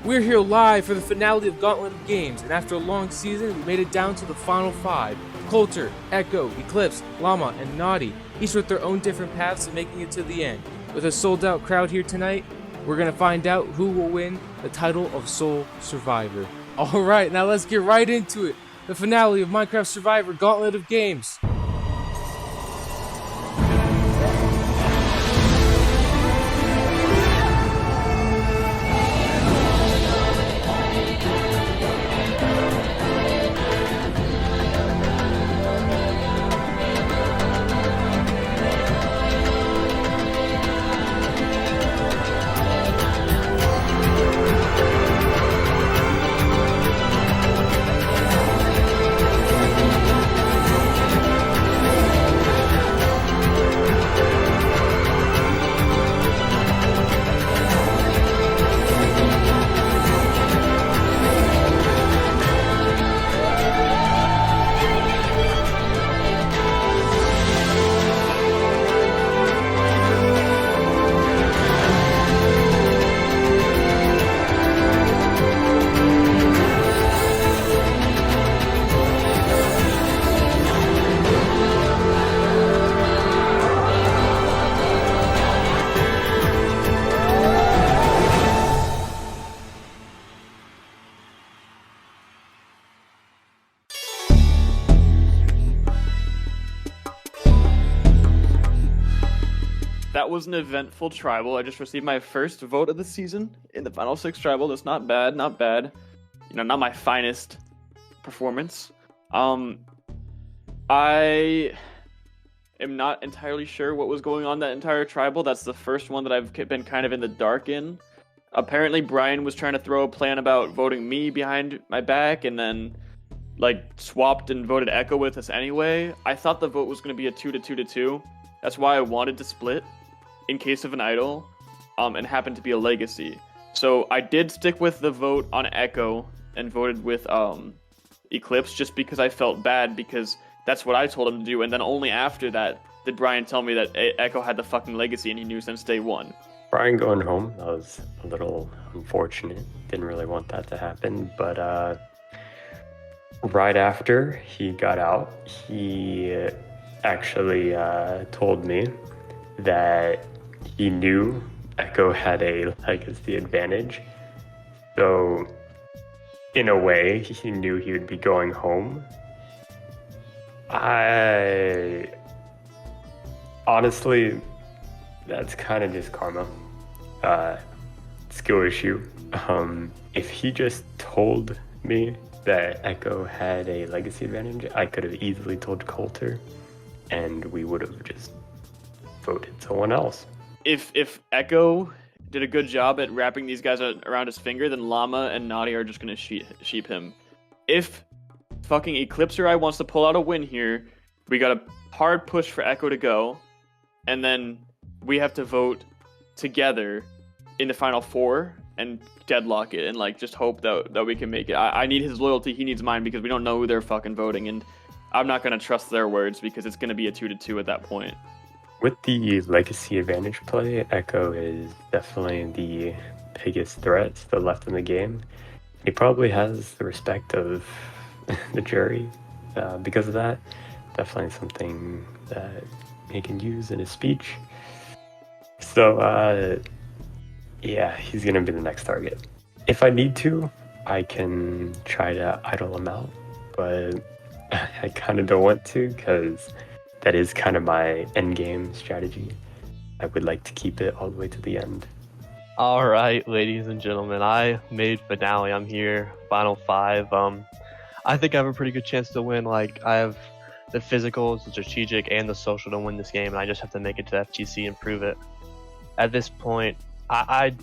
We're here live for the finale of Gauntlet of Games, and after a long season, we made it down to the final 5. Coulter, Echo, Eclipse, Llama, and Naughty, each with their own different paths to making it to the end. With a sold-out crowd here tonight, we're going to find out who will win the title of Sole Survivor. Alright, now let's get right into it. The finale of Minecraft Survivor Gauntlet of Games. That was an eventful tribal. I just received my first vote of the season in the final 6 tribal. That's not bad, not bad. You know, not my finest performance. I am not entirely sure what was going on that entire tribal. That's the first one that I've been kind of in the dark in. Apparently, Brian was trying to throw a plan about voting me behind my back and then, like, swapped and voted Echo with us anyway. I thought the vote was going to be a 2-2-2. That's why I wanted to split in case of an idol, and happened to be a legacy. So I did stick with the vote on Echo and voted with Eclipse just because I felt bad because that's what I told him to do, and then only after that did Brian tell me that Echo had the fucking legacy and he knew since day one. Brian going home, that was a little unfortunate. Didn't really want that to happen, but right after he got out, he actually told me that he knew Echo had a legacy advantage. So, in a way, he knew he would be going home. Honestly, that's kind of just karma. Skill issue. If he just told me that Echo had a legacy advantage, I could have easily told Coulter, and we would have just voted someone else. If Echo did a good job at wrapping these guys around his finger, then Llama and Naughty are just going to sheep him. If fucking Eclipse or I wants to pull out a win here, we got a hard push for Echo to go, and then we have to vote together in the final 4 and deadlock it and like just hope that we can make it. I need his loyalty, he needs mine, because we don't know who they're fucking voting, and I'm not going to trust their words because it's going to be a 2-2 at that point. With the legacy advantage play, Echo is definitely the biggest threat still left in the game. He probably has the respect of the jury because of that. Definitely something that he can use in his speech. So, yeah, he's going to be the next target. If I need to, I can try to idle him out, but I kind of don't want to because that is kind of my end game strategy. I would like to keep it all the way to the end. All right, ladies and gentlemen, I made finale. I'm here, final 5. I think I have a pretty good chance to win. Like, I have the physical, the strategic, and the social to win this game, and I just have to make it to FGC and prove it. At this point, I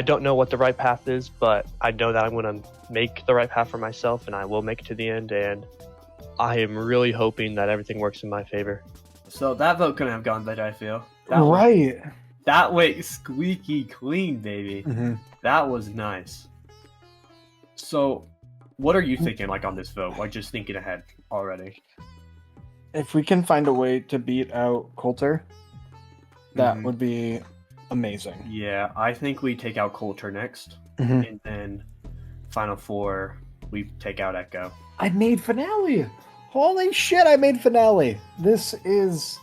don't know what the right path is, but I know that I'm going to make the right path for myself, and I will make it to the end, and I am really hoping that everything works in my favor. So that vote couldn't have gone better, I feel. That went squeaky clean, baby. Mm-hmm. That was nice. So, what are you thinking, like, on this vote? Like, just thinking ahead already. If we can find a way to beat out Coulter, that would be amazing. Yeah, I think we take out Coulter next, Mhm. and then Final Four, we take out Echo. I made finale. Holy shit, I made finale. This is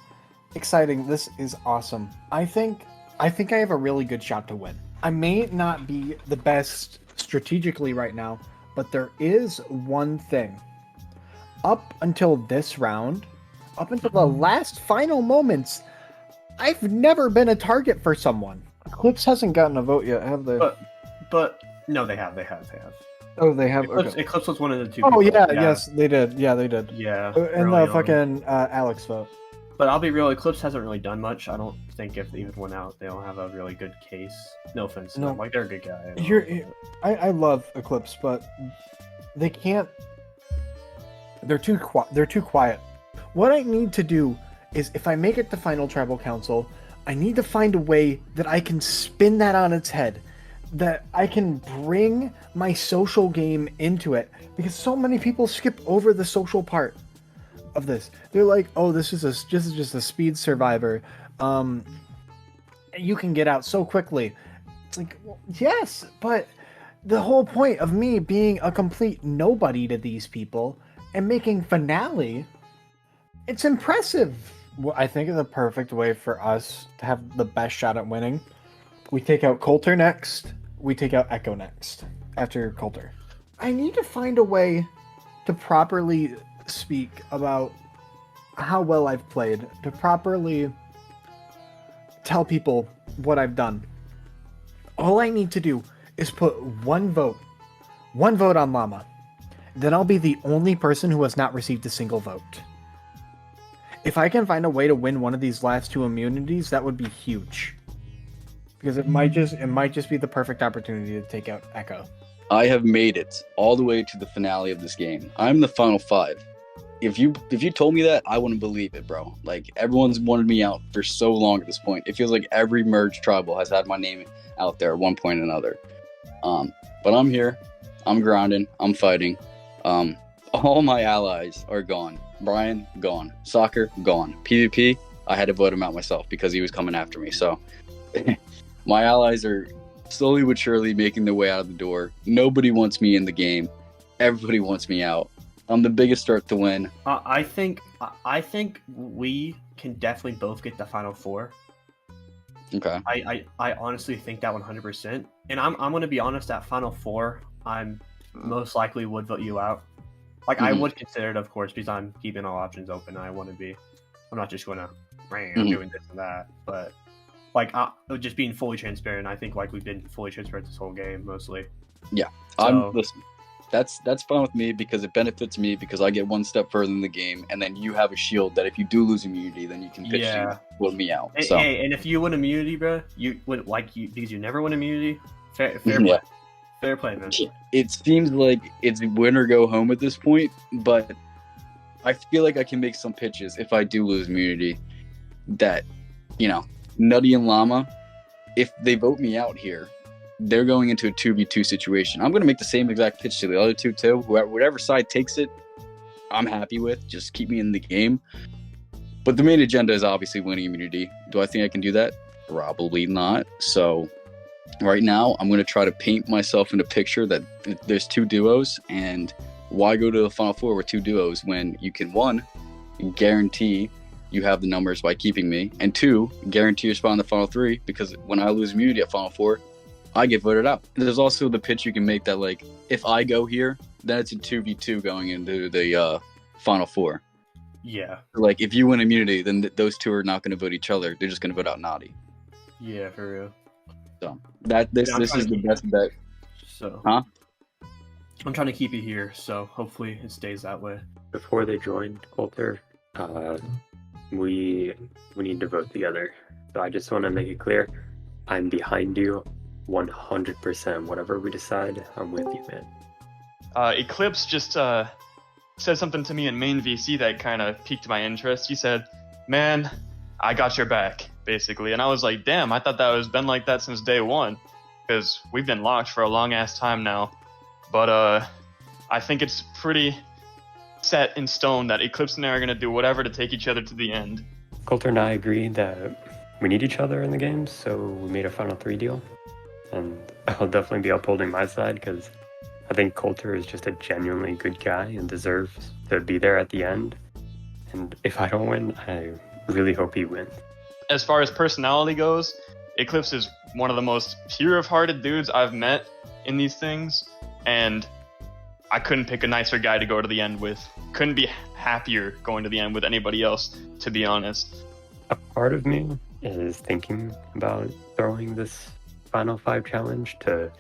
exciting. This is awesome. I think I have a really good shot to win. I may not be the best strategically right now, but there is one thing. Up until this round, up until the last final moments, I've never been a target for someone. Eclipse hasn't gotten a vote yet, have they? But no, they have. Oh, they have. Eclipse, Okay. Eclipse was one of the two. Oh people. yeah, yes, they did. Yeah, they did. Yeah. And early the on. fucking Alex vote. But I'll be real, Eclipse hasn't really done much. I don't think if they even went out, they don't have a really good case. No offense. No. Like, they're a good guy. I love Eclipse, but they can't. They're too quiet. What I need to do is, if I make it to Final Tribal Council, I need to find a way that I can spin that on its head, that I can bring my social game into it, because so many people skip over the social part of this. They're like, "Oh, this is just a speed survivor. You can get out so quickly." It's like, well, yes, but the whole point of me being a complete nobody to these people and making finale, it's impressive. Well, I think the perfect way for us to have the best shot at winning, we take out Coulter next, we take out Echo next after Coulter. I need to find a way to properly speak about how well I've played, to properly tell people what I've done. All I need to do is put one vote on Llama. Then I'll be the only person who has not received a single vote. If I can find a way to win one of these last two immunities, that would be huge. Because it might just be the perfect opportunity to take out Echo. I have made it all the way to the finale of this game. I'm the final 5. If you told me that, I wouldn't believe it, bro. Like, everyone's wanted me out for so long at this point. It feels like every merge tribal has had my name out there at one point or another. But I'm here. I'm grinding. I'm fighting. All my allies are gone. Brian, gone. Soccer, gone. PvP, I had to vote him out myself because he was coming after me. So my allies are slowly but surely making their way out of the door. Nobody wants me in the game. Everybody wants me out. I'm the biggest threat to win. I think we can definitely both get the Final Four. Okay. I honestly think that 100%. And I'm going to be honest, at Final Four, I'm most likely would vote you out. Like, I would consider it, of course, because I'm keeping all options open. I'm not just going to, I'm doing this and that. But, like, just being fully transparent, I think, like, we've been fully transparent this whole game, mostly. Yeah. So, Listen, that's fine with me because it benefits me because I get one step further in the game, and then you have a shield that if you do lose immunity, then you can pitch to vote me out. So. Hey, and if you win immunity, bro, you would because you never win immunity. Fair play. Yeah. Fair play, man. It seems like it's win or go home at this point, but I feel like I can make some pitches if I do lose immunity that, Nutty and Llama, if they vote me out here, they're going into a 2v2 situation. I'm going to make the same exact pitch to the other two too. Whatever side takes it, I'm happy with. Just keep me in the game. But the main agenda is obviously winning immunity. Do I think I can do that? Probably not. So right now, I'm going to try to paint myself in a picture that there's two duos, and why go to the Final Four with two duos when you can, 1, guarantee you have the numbers by keeping me, and 2, guarantee your spot in the Final 3, because when I lose immunity at Final 4, I get voted out. There's also the pitch you can make that, like, if I go here, then it's a 2v2 going into the Final 4. Yeah. Like, if you win immunity, then those two are not going to vote each other. They're just going to vote out Naughty. Yeah, for real. So this is the best bet. So, huh? I'm trying to keep you here, so hopefully it stays that way. Before they joined Coulter, we need to vote together. So I just want to make it clear, I'm behind you 100%. Whatever we decide, I'm with you, man. Eclipse just said something to me in main VC that kind of piqued my interest. He said, "Man, I got your back," basically. And I was like, damn, I thought that was been like that since day one, because we've been locked for a long ass time now. But I think it's pretty set in stone that Eclipse and I are going to do whatever to take each other to the end. Coulter and I agreed that we need each other in the games, so we made a Final 3 deal. And I'll definitely be upholding my side, because I think Coulter is just a genuinely good guy and deserves to be there at the end. And if I don't win, I really hope he wins. As far as personality goes, Eclipse is one of the most pure of hearted dudes I've met in these things, and I couldn't pick a nicer guy to go to the end with. Couldn't be happier going to the end with anybody else, to be honest. A part of me is thinking about throwing this Final 5 challenge to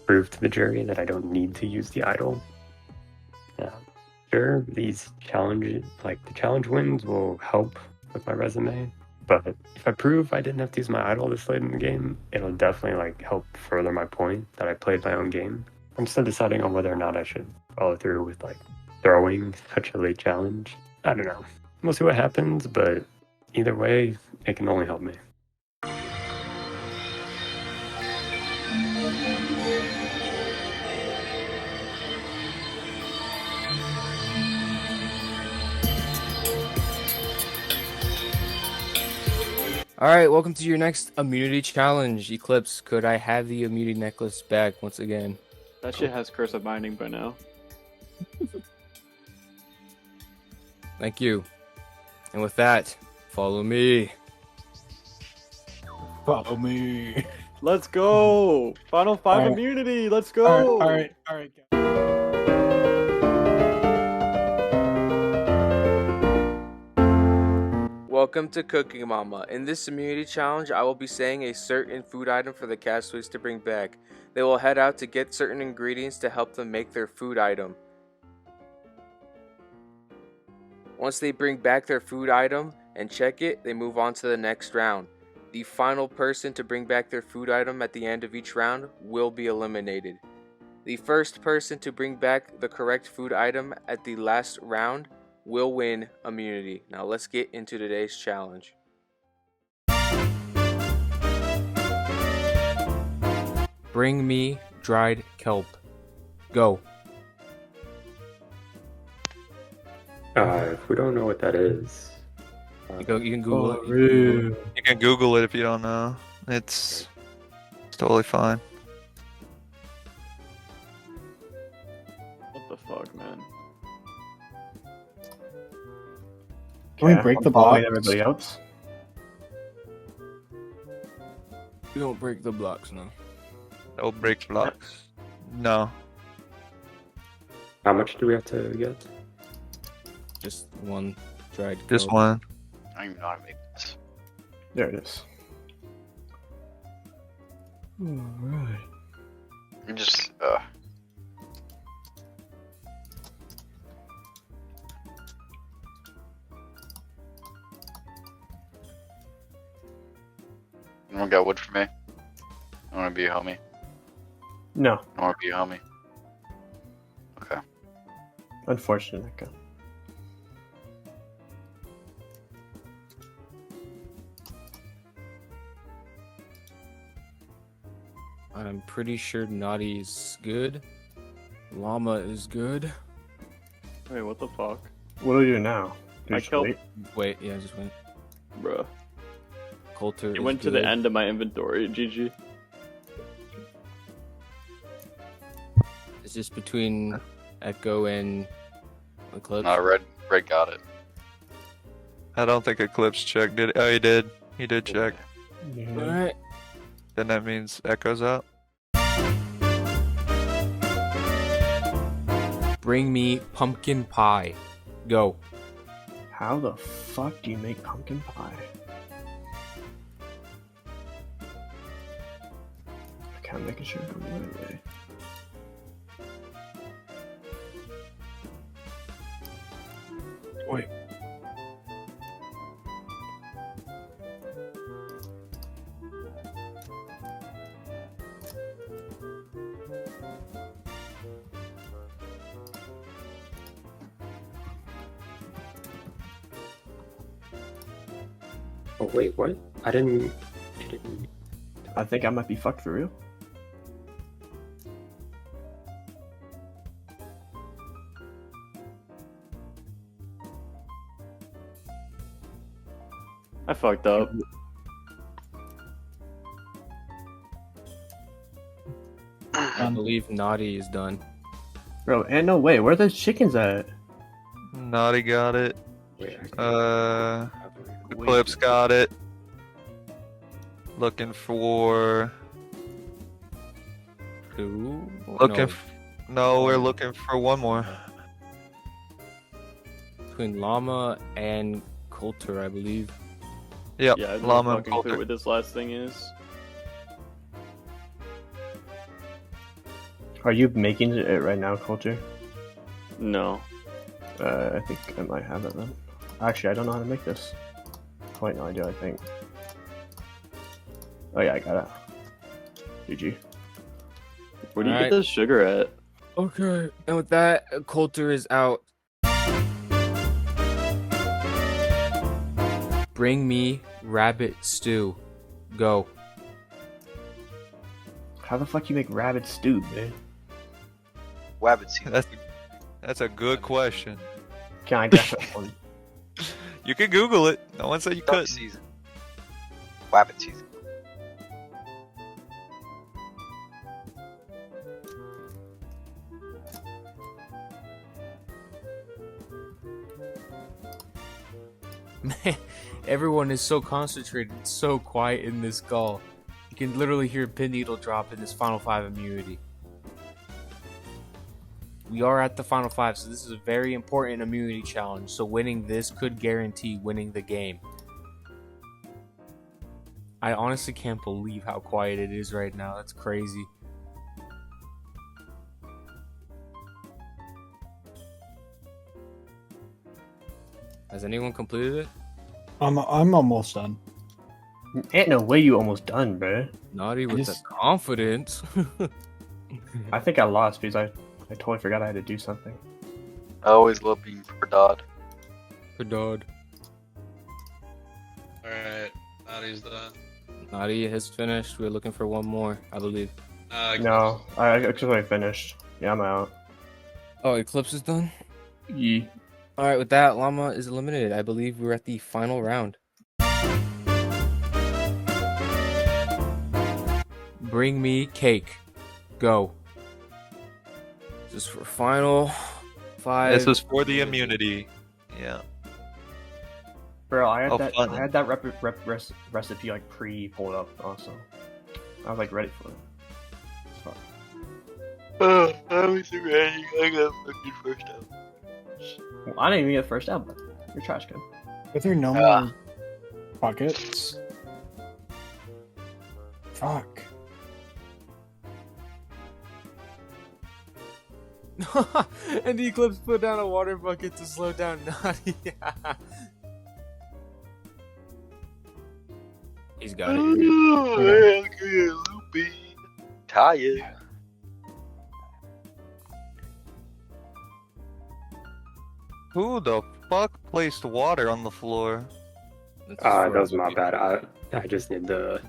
prove to the jury that I don't need to use the idol. Sure, these challenges, like the challenge wins, will help with my resume, but if I prove I didn't have to use my idol this late in the game, it'll definitely like help further my point that I played my own game. I'm still deciding on whether or not I should follow through with like throwing such a late challenge. I don't know. We'll see what happens, but either way, it can only help me. Alright, welcome to your next immunity challenge. Eclipse, could I have the immunity necklace back once again? That shit has curse of binding by now. Thank you. And with that, follow me. Follow me. Let's go! Final 5 Alright. immunity! Let's go! All right. Welcome to Cooking Mama. In this immunity challenge, I will be saying a certain food item for the castaways to bring back. They will head out to get certain ingredients to help them make their food item. Once they bring back their food item and check it, they move on to the next round. The final person to bring back their food item at the end of each round will be eliminated. The first person to bring back the correct food item at the last round will win immunity. Now let's get into today's challenge. Bring me dried kelp. Go. If we don't know what that is, You can Google it. You can Google it if you don't know. It's totally fine. What the fuck, man? Can we Okay, break I'm the following box? everybody else? We don't break the blocks now. No break blocks. No. how much do we have to get? Just one dried kelp. Just one. I don't even know how to make this. There it is. Alright. I'm just, Anyone got wood for me? I want to be a homie. No, I want to be a homie. Okay. unfortunate. Okay. I'm pretty sure Naughty is good. Llama is good. Wait, what the fuck? What do we do now? Do we I just killed- wait? Wait, yeah, I just went. Bruh. Coulter It is went to good. the end of my inventory, GG. It's just between Echo and Eclipse. No, red got it. I don't think Eclipse checked. Did oh he did. He did check. Yeah. Alright. Then that means Echo's out. Bring me pumpkin pie. Go. How the fuck do you make pumpkin pie? Okay, I'm making sure I'm going the right way. Wait. Oh wait, what? I didn't. I think I might be fucked for real. I fucked up. I believe Naughty is done. Bro, and no way, where are those chickens at? Naughty got it. Wait, Eclipse got it. Looking for. Two? Looking. No, No, we're looking for one more. between Llama and Coulter, I believe. Yep. Yeah, I have no Llama and fucking clue Coulter. what this last thing is. Are you making it right now, Culture? No. I think I might have it then. Actually, I don't know how to make this. Wait, no, I do, I think. Oh yeah, I got it. GG. Where do you Alright. get this sugar at? Okay. And with that, Coulter is out. Bring me rabbit stew. Go. How the fuck you make rabbit stew, man? Wabbit season. That's a good question. Can I guess that one? You can Google it. No one said you Duck couldn't. season. Wabbit season. Man, everyone is so concentrated, so quiet in this call. You can literally hear a pin needle drop in this Final 5 immunity. We are at the Final 5, so this is a very important immunity challenge, so winning this could guarantee winning the game. I honestly can't believe how quiet it is right now. That's crazy. Has anyone completed it? I'm almost done. Ain't no way you almost done, bro. Naughty with just- the confidence. I think I lost because I totally forgot I had to do something. I always love being Perdod. Perdod. Alright, Naughty's done. Naughty has finished. We're looking for one more, I believe. No, I actually finished. Yeah, I'm out. Oh, Eclipse is done? Yeah. Alright, with that, Llama is eliminated. I believe we're at the final round. Bring me cake. Go. This is for final 5. This is for the immunity. Yeah. Bro, I had Oh, that fun. I had that recipe like pre-pulled up also. I was like ready for it. Fuck. I was ready. I got fucking first out. Well, I didn't even get first out, but you're trash can. Are there no more buckets? Fuck. And the Eclipse put down a water bucket to slow down Naughty. He's got it. Loopy. Tired. Who the fuck placed water on the floor? That was my bad. I just need to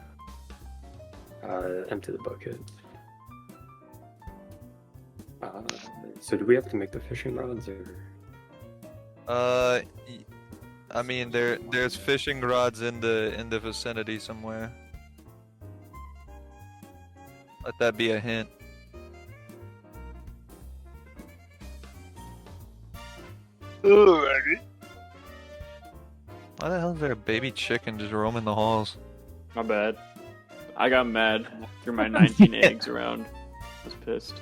empty the bucket. So do we have to make the fishing rods or? I mean, there's fishing rods in the vicinity somewhere. Let that be a hint. Alrighty. Why the hell is there a baby chicken just roaming the halls? My bad. I got mad. Threw my 19 eggs around. I was pissed.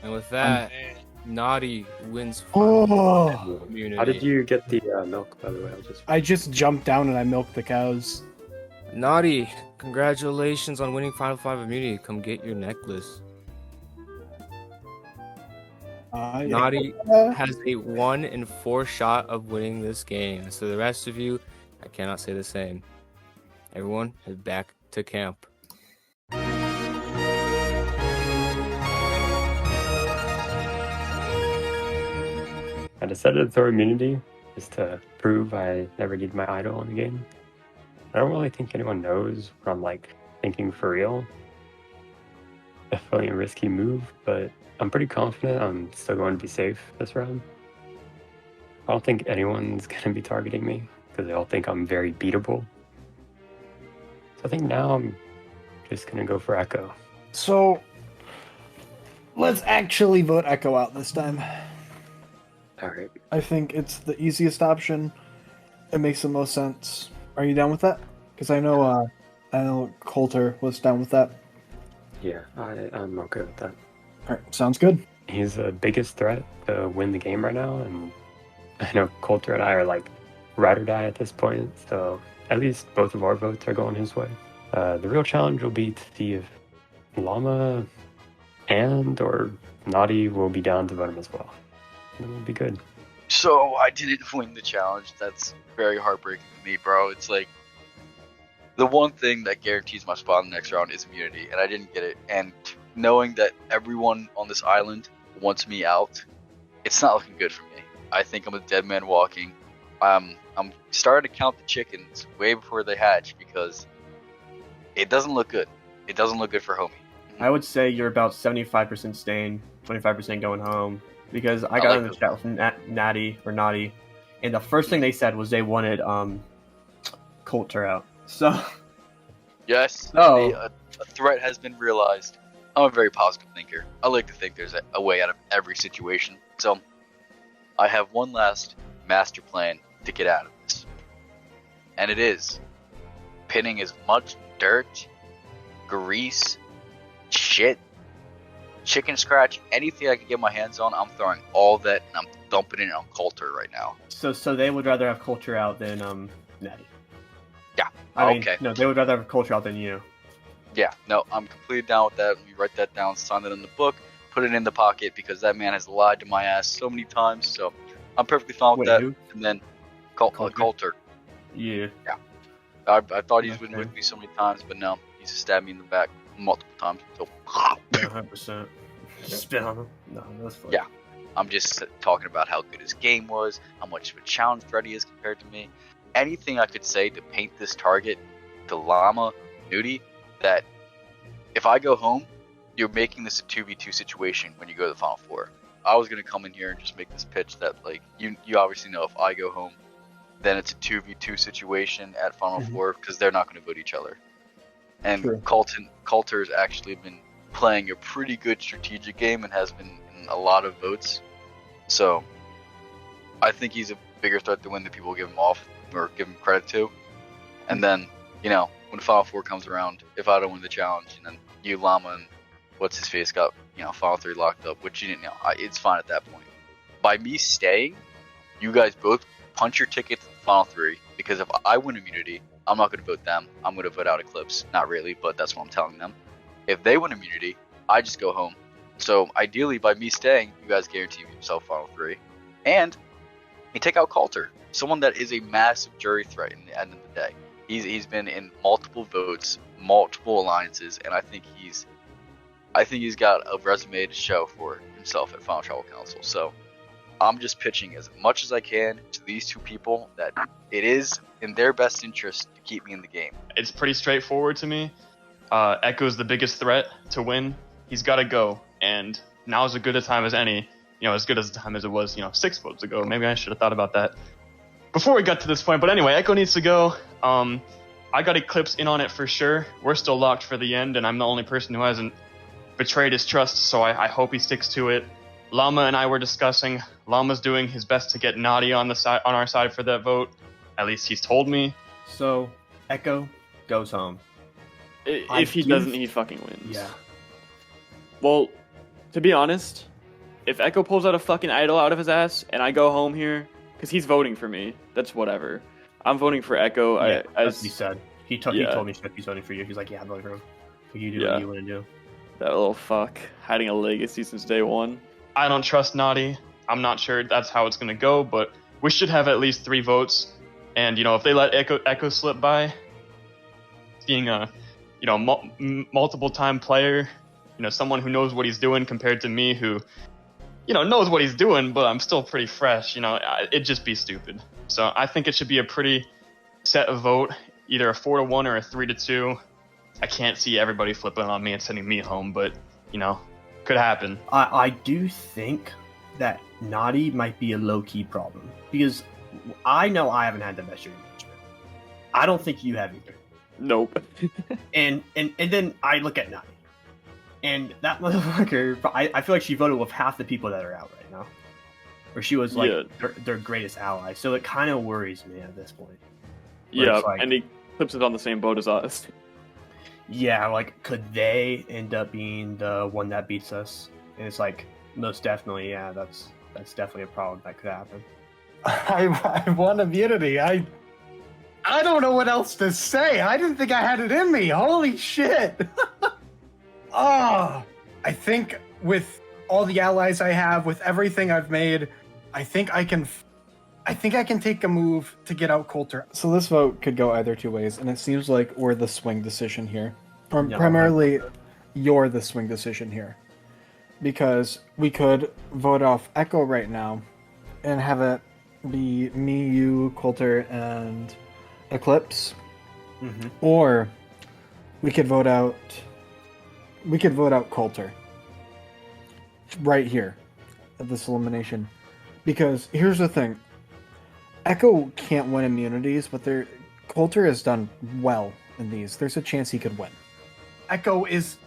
And with that, Naughty wins Oh, immunity. How did you get the milk, by the way? I just jumped down and I milked the cows. Naughty, congratulations on winning Final 5 immunity. Come get your necklace. Naughty has a 1 in 4 shot of winning this game. So the rest of you, I cannot say the same. Everyone, head back to camp. I decided to throw immunity just to prove I never need my idol in the game. I don't really think anyone knows what I'm like thinking for real. Definitely a risky move, but I'm pretty confident I'm still going to be safe this round. I don't think anyone's gonna be targeting me because they all think I'm very beatable. So I think now I'm just gonna go for Echo. So let's actually vote Echo out this time. All right. I think it's the easiest option. It makes the most sense. Are you down with that? Because I know Coulter was down with that. Yeah, I'm okay with that. All right, sounds good. He's the biggest threat to win the game right now, and I know Coulter and I are like ride or die at this point, so at least both of our votes are going his way. The real challenge will be to see if Llama and or Naughty will be down to vote him as well. And it'll be good. So I didn't win the challenge. That's very heartbreaking to me, bro. It's like the one thing that guarantees my spot in the next round is immunity, and I didn't get it. And knowing that everyone on this island wants me out, it's not looking good for me. I think I'm a dead man walking. I'm starting to count the chickens way before they hatch because it doesn't look good. It doesn't look good for homie. I would say you're about 75% staying, 25% going home. Because I got in the chat with Natty, and the first thing they said was they wanted Coulter out. So yes, a threat has been realized. I'm a very positive thinker. I like to think there's a way out of every situation. So I have one last master plan to get out of this, and it is pinning as much dirt, grease, shit, chicken scratch, anything I can get my hands on. I'm throwing all that and I'm dumping it on Coulter right now. So they would rather have Coulter out than Natty. Yeah. I mean, okay. No, they would rather have Coulter out than you. Yeah. No, I'm completely down with that. Let me write that down, sign that in the book, put it in the pocket because that man has lied to my ass so many times. So I'm perfectly fine with that. Who? And then Coulter. Yeah. Yeah. I thought he's been with me so many times, but no, he's stabbed me in the back multiple times. So 100%. Spit on him. No, that's fine. Yeah. I'm just talking about how good his game was, how much of a challenge threat he is compared to me. Anything I could say to paint this target to Llama, Nudie, that if I go home, you're making this a 2v2 situation when you go to the Final Four. I was going to come in here and just make this pitch that, like, you obviously know if I go home, then it's a 2v2 situation at Final Four because they're not going to vote each other. And Coulter's actually been playing a pretty good strategic game and has been in a lot of votes. So I think he's a bigger threat to win than people give him off or give him credit to. And then, you know, when Final Four comes around, if I don't win the challenge, and then you, Llama, and what's his face got, you know, Final 3 locked up, which you didn't know, it's fine at that point. By me staying, you guys both punch your ticket to the Final 3, because if I win immunity, I'm not going to vote them. I'm going to vote out Eclipse. Not really, but that's what I'm telling them. If they win immunity, I just go home. So ideally, by me staying, you guys guarantee yourself Final 3. And you take out Coulter, someone that is a massive jury threat in the end of the day. He's been in multiple votes, multiple alliances, and I think he's got a resume to show for himself at Final Tribal Council. So I'm just pitching as much as I can to these two people that it is in their best interest to keep me in the game. It's pretty straightforward to me. Echo's the biggest threat to win. He's got to go, and now is as good a time as any. You know, as good as the time as it was, 6 votes ago. Maybe I should have thought about that before we got to this point. But anyway, Echo needs to go. I got Eclipse in on it for sure. We're still locked for the end, and I'm the only person who hasn't betrayed his trust, so I hope he sticks to it. Llama and I were discussing. Llama's doing his best to get Naughty on our side for that vote. At least he's told me. So Echo goes home. If he doesn't, he fucking wins. Yeah. Well, to be honest, if Echo pulls out a fucking idol out of his ass and I go home here, because he's voting for me, that's whatever. I'm voting for Echo. Yeah, as he said. He told me he's voting for you. He's like, yeah, I'm voting for him. You do what you want to do. That little fuck, hiding a legacy since day one. I don't trust Naughty. I'm not sure that's how it's going to go, but we should have at least 3 votes. And, if they let Echo slip by, being a, multiple-time player, someone who knows what he's doing compared to me who, knows what he's doing, but I'm still pretty fresh, it'd just be stupid. So I think it should be a pretty set vote, either a 4-1 or a 3-2. I can't see everybody flipping on me and sending me home, but, could happen. I do think that Naughty might be a low-key problem because I know I haven't had the best year management. I don't think you have either. Nope. And then I look at Naughty, and that motherfucker. I feel like she voted with half the people that are out right now, or she was like their greatest ally. So it kind of worries me at this point. Yeah, like, and Eclipse is on the same boat as us. Yeah, like could they end up being the one that beats us? And it's like most definitely, yeah, that's definitely a problem that could happen. I won immunity. I don't know what else to say. I didn't think I had it in me. Holy shit. I think with all the allies I have, with everything I've made, I think I can take a move to get out Coulter. So this vote could go either two ways, and it seems like we're the swing decision here. Or primarily, you're the swing decision here. Because we could vote off Echo right now and have it be me, you, Coulter, and Eclipse. Mm-hmm. Or we could vote out Coulter. Right here at this elimination. Because here's the thing. Echo can't win immunities, but Coulter has done well in these. There's a chance he could win. Echo is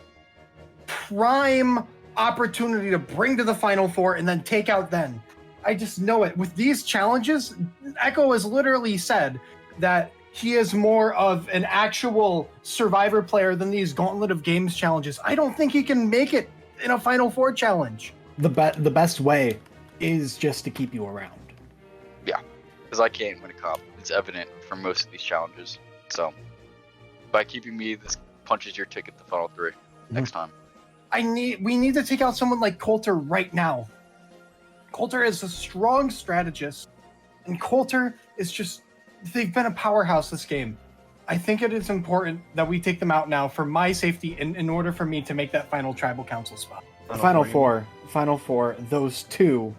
prime opportunity to bring to the Final Four and then take out then. I just know it. With these challenges, Echo has literally said that he is more of an actual Survivor player than these Gauntlet of Games challenges. I don't think he can make it in a Final Four challenge. The best way is just to keep you around. Yeah, because I can't win a comp. It's evident from most of these challenges. So by keeping me, this punches your ticket to Final 3 next time. We need to take out someone like Coulter right now. Coulter is a strong strategist, and Coulter is just, they've been a powerhouse this game. I think it is important that we take them out now for my safety in order for me to make that final tribal council spot. Final four, those two,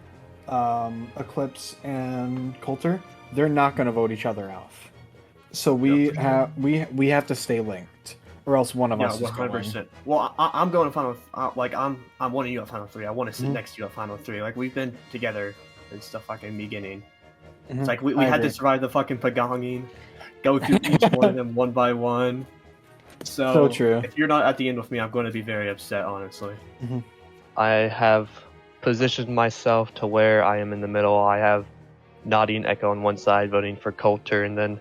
Eclipse and Coulter, they're not going to vote each other off. So we have to stay linked, or else one of us is 100%. Going. Well, I'm going to final. I'm wanting you at Final 3. I want to sit next to you at Final 3. Like we've been together and stuff like in the beginning. It's like we had to survive the fucking Pagonging, go through each one of them one by one. So true. If you're not at the end with me, I'm going to be very upset, honestly. I have positioned myself to where I am in the middle. I have Naughty and Echo on one side voting for Coulter, and then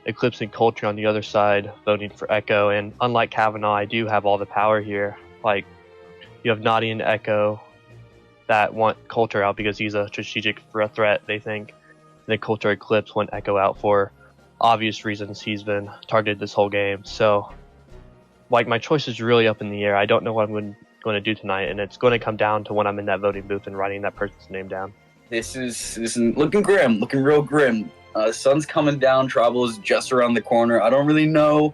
Eclipse and Coulter on the other side voting for Echo. And unlike Kavanaugh, I do have all the power here. Like, you have Naughty and Echo that want Coulter out because he's a strategic threat, they think. And then Coulter Eclipse want Echo out for obvious reasons. He's been targeted this whole game. So, like, my choice is really up in the air. I don't know what I'm going to do tonight, and it's going to come down to when I'm in that voting booth and writing that person's name down. This is looking grim, looking real grim. Sun's coming down, Tribal is just around the corner. I don't really know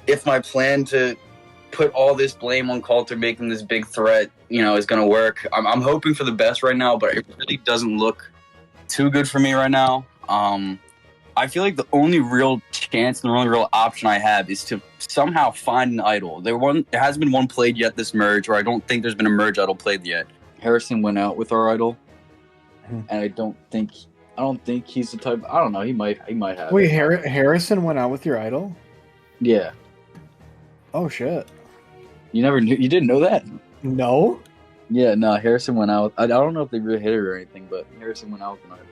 if my plan to put all this blame on Coulter making this big threat, is going to work. I'm hoping for the best right now, but it really doesn't look too good for me right now. I feel like the only real chance and the only real option I have is to somehow find an idol. There hasn't been one played yet this merge, or I don't think there's been a merge idol played yet. Harrison went out with our idol, and I don't think he's the type. I don't know. He might have. Wait, Harrison went out with your idol? Yeah. Oh shit! You never knew? You didn't know that? No. Yeah, no. Harrison went out. I don't know if they really hit it or anything, but Harrison went out with an idol.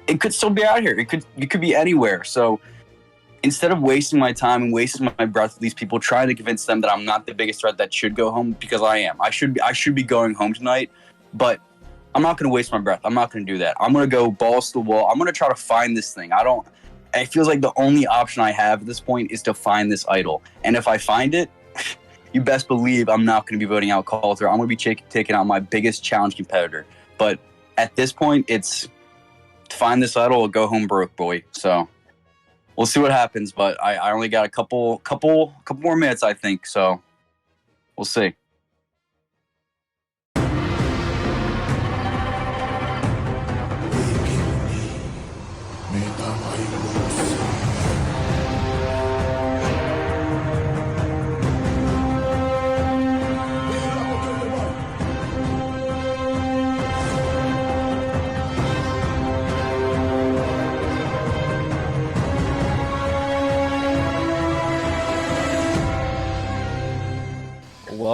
It could still be out here. It could be anywhere. So instead of wasting my time and wasting my breath with these people, trying to convince them that I'm not the biggest threat that should go home, because I am. I should be going home tonight, but I'm not going to waste my breath. I'm not going to do that. I'm going to go balls to the wall. I'm going to try to find this thing. It feels like the only option I have at this point is to find this idol. And if I find it, you best believe I'm not going to be voting out Coulter. I'm going to be taking out my biggest challenge competitor. But at this point, it's to find this idol or go home broke, boy. So we'll see what happens. But I only got a couple more minutes, I think. So we'll see.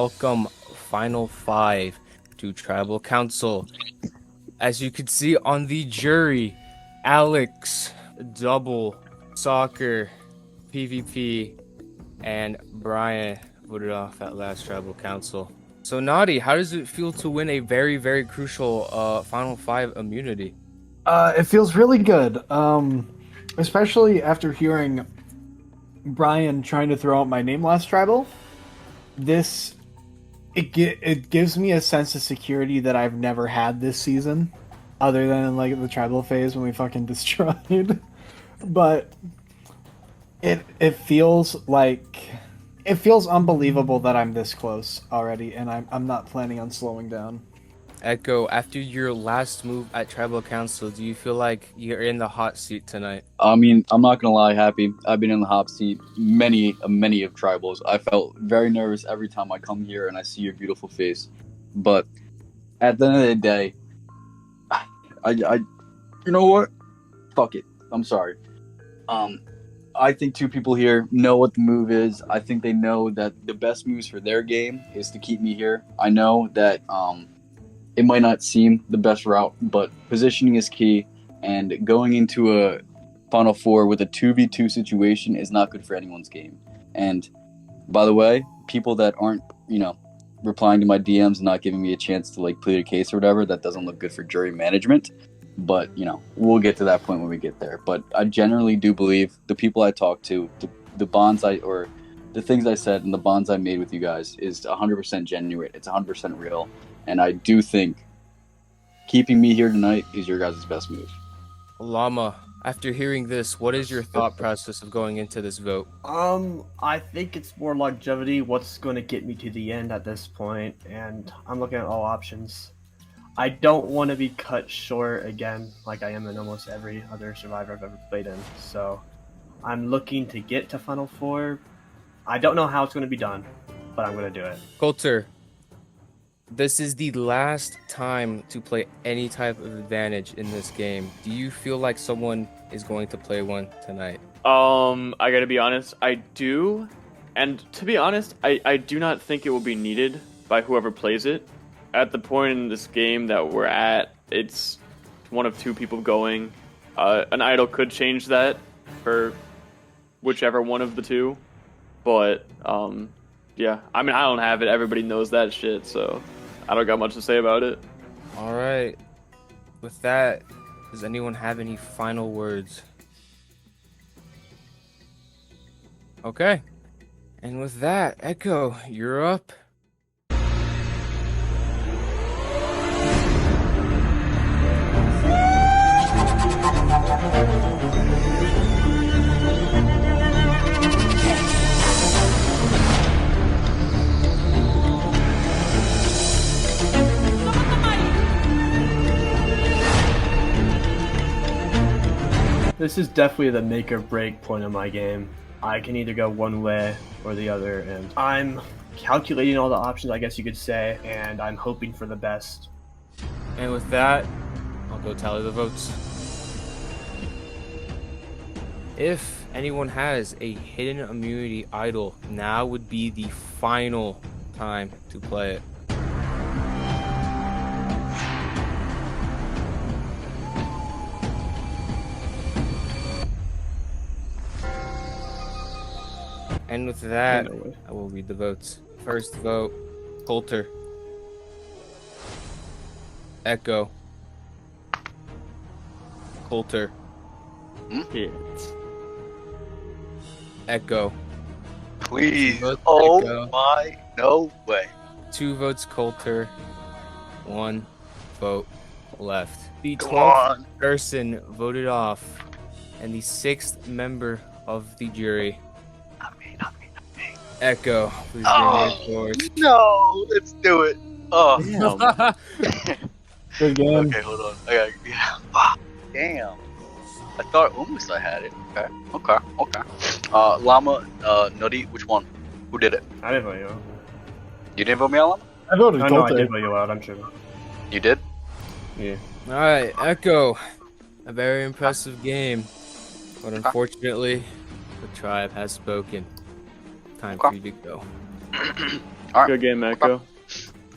welcome Final 5 to Tribal Council. As you can see on the jury, Alex, Double, Soccer, PvP, and Brian voted off at last Tribal Council. So Naughty, how does it feel to win a very, very crucial Final 5 immunity? It feels really good, especially after hearing Brian trying to throw out my name last tribal. It gives me a sense of security that I've never had this season, other than in like the tribal phase when we fucking destroyed. But it feels unbelievable that I'm this close already, and I'm not planning on slowing down. Echo, after your last move at Tribal Council, do you feel like you're in the hot seat tonight? I mean, I'm not gonna lie, Happy. I've been in the hot seat many of tribals. I felt very nervous every time I come here and I see your beautiful face. But at the end of the day, I you know what? Fuck it. I'm sorry. I think two people here know what the move is. I think they know that the best moves for their game is to keep me here. I know that it might not seem the best route, but positioning is key, and going into a Final Four with a 2v2 situation is not good for anyone's game. And by the way, people that aren't, replying to my DMs and not giving me a chance to like plead a case or whatever, that doesn't look good for jury management. But, we'll get to that point when we get there. But I generally do believe the people I talk to, the bonds or the things I said and the bonds I made with you guys is 100% genuine. It's 100% real. And I do think keeping me here tonight is your guys' best move. Llama, after hearing this, what is your thought process of going into this vote? I think it's more longevity, what's going to get me to the end at this point, and I'm looking at all options. I don't want to be cut short again, like I am in almost every other Survivor I've ever played in, so I'm looking to get to Final Four. I don't know how it's going to be done, but I'm going to do it. Coulter, this is the last time to play any type of advantage in this game. Do you feel like someone is going to play one tonight? I gotta be honest, I do. And to be honest, I do not think it will be needed by whoever plays it. At the point in this game that we're at, it's one of two people going. An idol could change that for whichever one of the two. But, yeah. I mean, I don't have it. Everybody knows that shit, so I don't got much to say about it. All right. With that, does anyone have any final words? Okay. And with that, Echo, you're up. This is definitely the make or break point of my game. I can either go one way or the other, and I'm calculating all the options, I guess you could say, and I'm hoping for the best. And with that, I'll go tally the votes. If anyone has a hidden immunity idol, now would be the final time to play it. And with that, I will read the votes. First vote, Coulter. Echo. Coulter. Echo. Please. Votes Oh Echo. my, no way. 2 votes Coulter. 1 vote left. The Come 12th on. person voted off, and the 6th member of the jury. Echo, please bring your scores. No, let's do it. Oh, Good game. okay, hold on. Damn. I thought almost I had it. Okay. Llama, Nutty, which one? Who did it? I didn't vote you out. You didn't vote me out, Llama? I voted No, I Coulter. did vote you out, I'm sure. You did? Yeah. Alright, Echo. A very impressive game. But unfortunately, the tribe has spoken. Time for you to go. All right. Good game, Echo.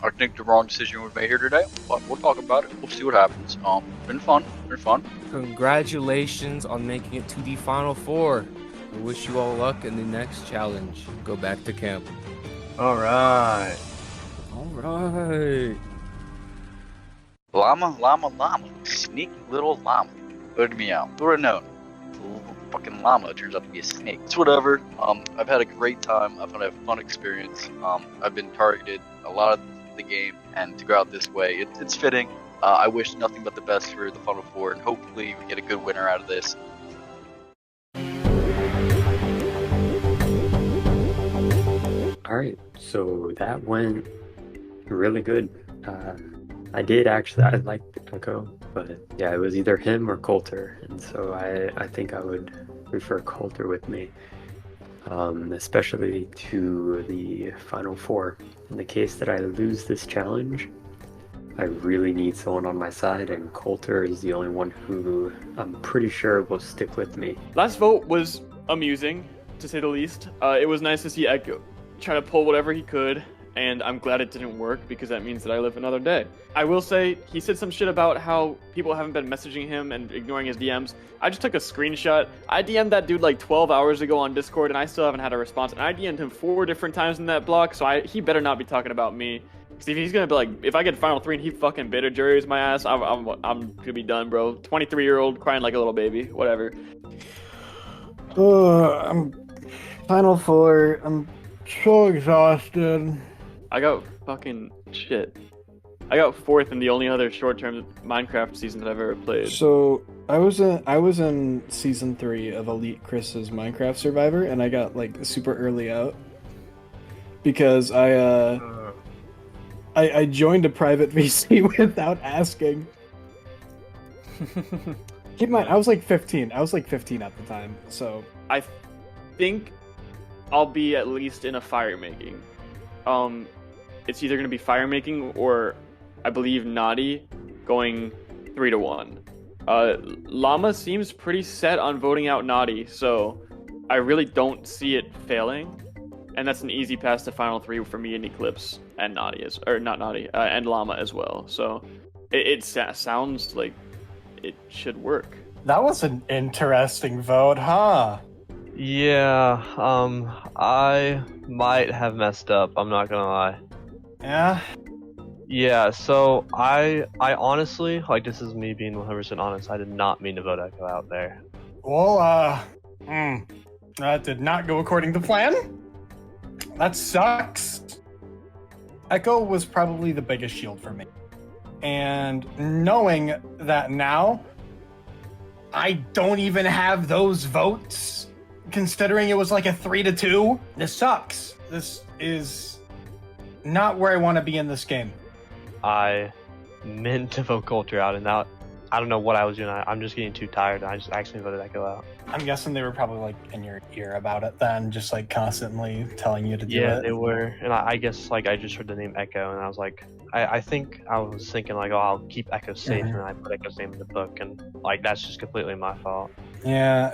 I think the wrong decision was made here today, but we'll talk about it. We'll see what happens. Been fun. Congratulations on making it to the Final Four. We wish you all luck in the next challenge. Go back to camp. All right. All right. Llama. Sneaky little llama. Voted me out. Who would have known? The little fucking llama turns out to be a snake. It's whatever. I've had a great time. I've had a fun experience. I've been targeted a lot of the game, and to go out this way, it's fitting. I wish nothing but the best for the Final Four, and hopefully we get a good winner out of this. Alright, so that went really good. I liked Echo, but yeah, it was either him or Coulter, and so I think I would prefer Coulter with me, especially to the Final Four. In the case that I lose this challenge, I really need someone on my side, and Coulter is the only one who I'm pretty sure will stick with me. Last vote was amusing, to say the least. It was nice to see Echo try to pull whatever he could, and I'm glad it didn't work because that means that I live another day. I will say, he said some shit about how people haven't been messaging him and ignoring his DMs. I just took a screenshot. I DM'd that dude like 12 hours ago on Discord, and I still haven't had a response. And I DM'd him 4 different times in that block, so he better not be talking about me. Because if he's gonna be like, if I get Final 3 and he fucking beta juries my ass, I'm gonna be done, bro. 23-year-old crying like a little baby, whatever. I'm Final Four. I'm so exhausted. I got fucking shit. I got 4th in the only other short-term Minecraft season that I've ever played. So I was in season 3 of Elite Chris's Minecraft Survivor, and I got like super early out because I joined a private VC without asking. Keep in mind, I was like 15. I was like 15 at the time, so I think I'll be at least in a fire making. It's either gonna be fire making or I believe Naughty going 3-1. Llama seems pretty set on voting out Naughty, so I really don't see it failing. And that's an easy pass to Final 3 for me and Eclipse and Naughty and Llama as well. So it sounds like it should work. that was an interesting vote, huh? Yeah, I might have messed up, I'm not gonna lie. Yeah. Yeah, so I honestly, like, this is me being 100% honest, I did not mean to vote Echo out there. Well, that did not go according to plan. That sucks. Echo was probably the biggest shield for me. And knowing that now, I don't even have those votes, considering it was like a 3-2, this sucks. This is not where I want to be in this game. I meant to vote Coulter out, and now I don't know what I was doing. I'm just getting too tired, and I just actually voted Echo out. I'm guessing they were probably like in your ear about it then, just like constantly telling you to do it. Yeah, they were, and I guess like I just heard the name Echo, and I was like, I think I was thinking like, oh, I'll keep Echo safe, and I put Echo's name in the book, and like that's just completely my fault. Yeah,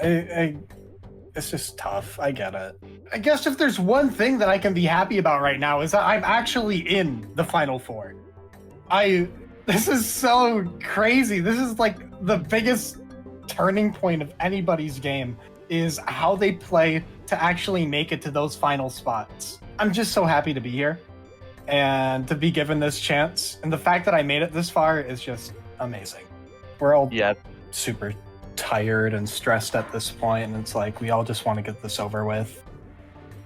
it's just tough. I get it. I guess if there's one thing that I can be happy about right now is that I'm actually in the Final Four. This is so crazy. This is like the biggest turning point of anybody's game, is how they play to actually make it to those final spots. I'm just so happy to be here and to be given this chance. And the fact that I made it this far is just amazing. We're all super tired and stressed at this point, and it's like we all just want to get this over with.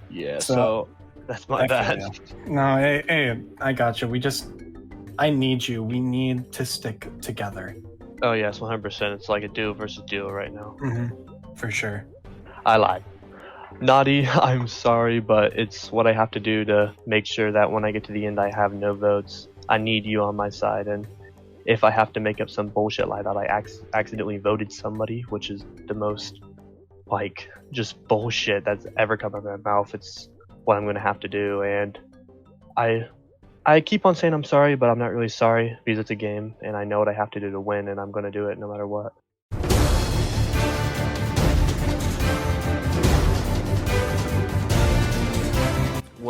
Yeah, so that's my bad. No, hey, I got you. I need you. We need to stick together. Oh yes, 100%. It's like a duo versus duo right now. For sure. I lied. Naughty, I'm sorry, but it's what I have to do to make sure that when I get to the end I have no votes. I need you on my side, and if I have to make up some bullshit like that, I accidentally voted somebody, which is the most, like, just bullshit that's ever come out of my mouth, it's what I'm going to have to do, and I keep on saying I'm sorry, but I'm not really sorry, because it's a game, and I know what I have to do to win, and I'm going to do it no matter what.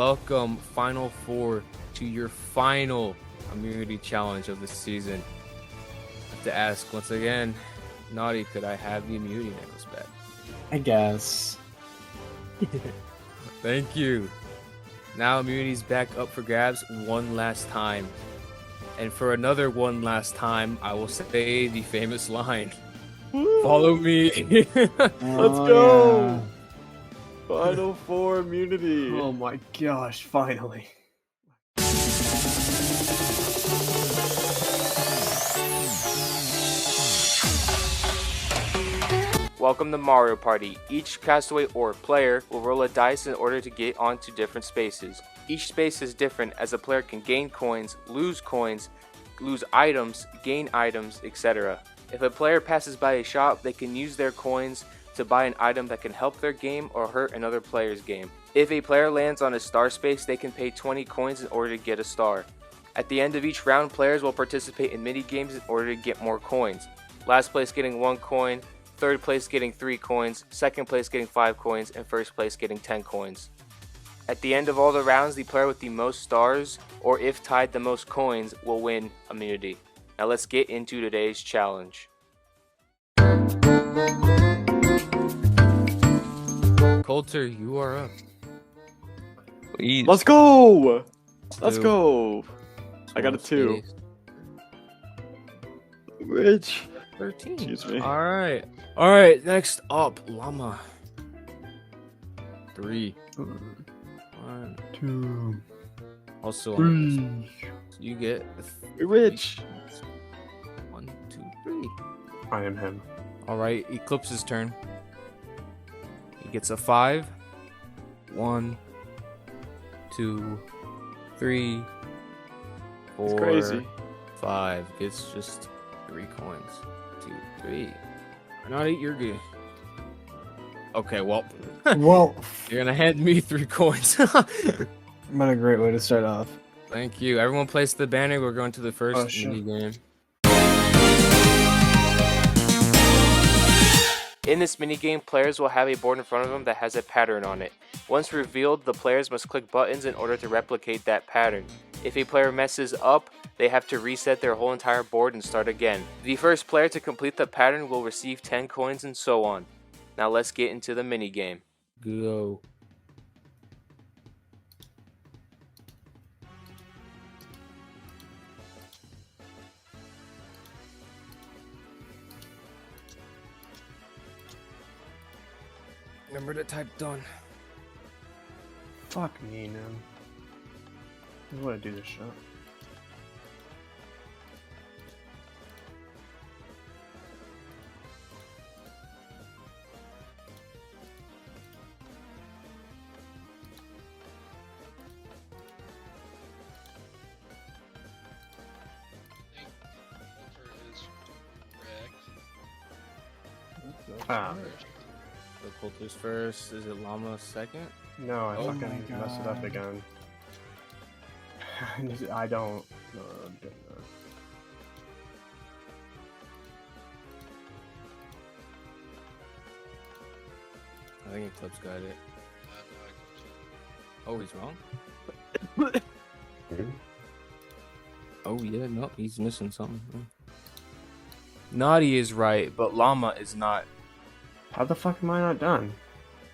welcome Final Four to your final immunity challenge of the season. I have to ask once again, Naughty, could I have the immunity necklace back? I guess. Thank you. Now immunity's back up for grabs one last time. And for another one last time, I will say the famous line. Follow me. Let's go! Final Four immunity. Oh my gosh, finally. Welcome to Mario Party. Each castaway or player will roll a dice in order to get onto different spaces. Each space is different as a player can gain coins, lose items, gain items, etc. If a player passes by a shop, they can use their coins to buy an item that can help their game or hurt another player's game. If a player lands on a star space, they can pay 20 coins in order to get a star. At the end of each round, players will participate in mini games in order to get more coins. Last place getting 1 coin, third place getting 3 coins, second place getting 5 coins, and first place getting 10 coins. At the end of all the rounds, the player with the most stars, or if tied the most coins, will win immunity. Now let's get into today's challenge. Coulter, you are up. Please. Let's go! Let's 2. go! I got a 2. Rich. 13. Excuse me. Alright, next up, Llama. 3. 1, 2. Also on this. So you get Rich. 1, 2, 3. I am him. Alright, Eclipse's turn. He gets a 5. 1, 2, 3, 4, It's crazy. 5. Gets just 3 coins. 2, 3. Not 8, you're good. Okay, well. Well, You're gonna hand me 3 coins. what a great way to start off. Thank you. Everyone place the banner. We're going to the first Oh, sure. mini game. In this minigame, players will have a board in front of them that has a pattern on it. Once revealed, the players must click buttons in order to replicate that pattern. If a player messes up, they have to reset their whole entire board and start again. The first player to complete the pattern will receive 10 coins and so on. Now let's get into the minigame. Go. Remember to type done. Fuck me, man. I want to do this shot. Ah. So Coulter's first. Is it Llama second? No, I Oh fucking my messed it up God. again. I don't. I think Eclipse got it. Oh, he's wrong? Oh, yeah, no, he's missing something. Naughty is right, but Llama is not. How the fuck am I not done?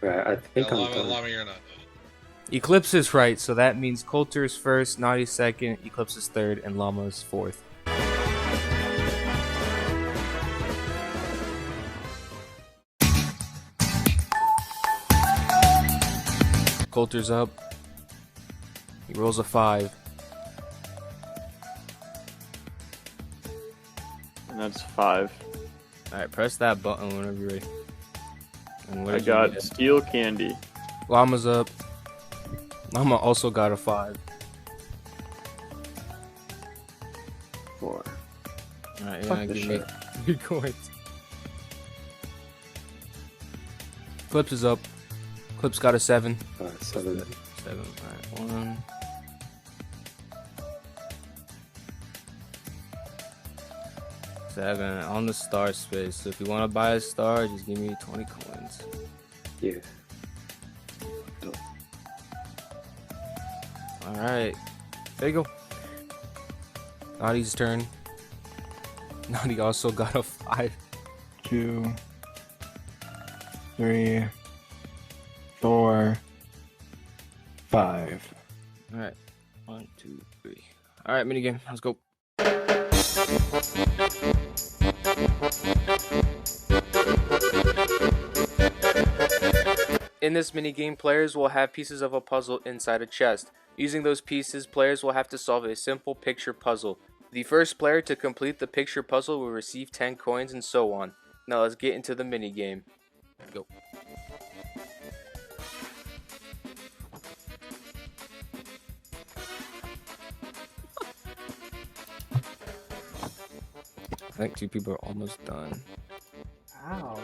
Right, I think I'm done. Llama, you're not. Eclipse is right, so that means Coulter is first, Naughty second, Eclipse is third, and Llama is fourth. Coulter's up. He rolls a 5. And that's 5. Alright, press that button whenever you're ready. And what I did you got get? steel candy. Llama's up. Llama also got a 5. 4. Alright, Fuck yeah, this give me shit. 3 coins. Clips is up. Clips got a 7. 7. 7. Alright, 1. Seven on the star space. So if you want to buy a star, just give me 20 coins. Yeah. Alright. There you go. Naughty's turn. Naughty also got a 5. 2, 3, 4, 5. Alright. 1, 2, 3. Alright, minigame. Let's go. In this minigame, players will have pieces of a puzzle inside a chest. Using those pieces, players will have to solve a simple picture puzzle. The first player to complete the picture puzzle will receive 10 coins and so on. Now let's get into the minigame. Go. I think 2 people are almost done. Ow.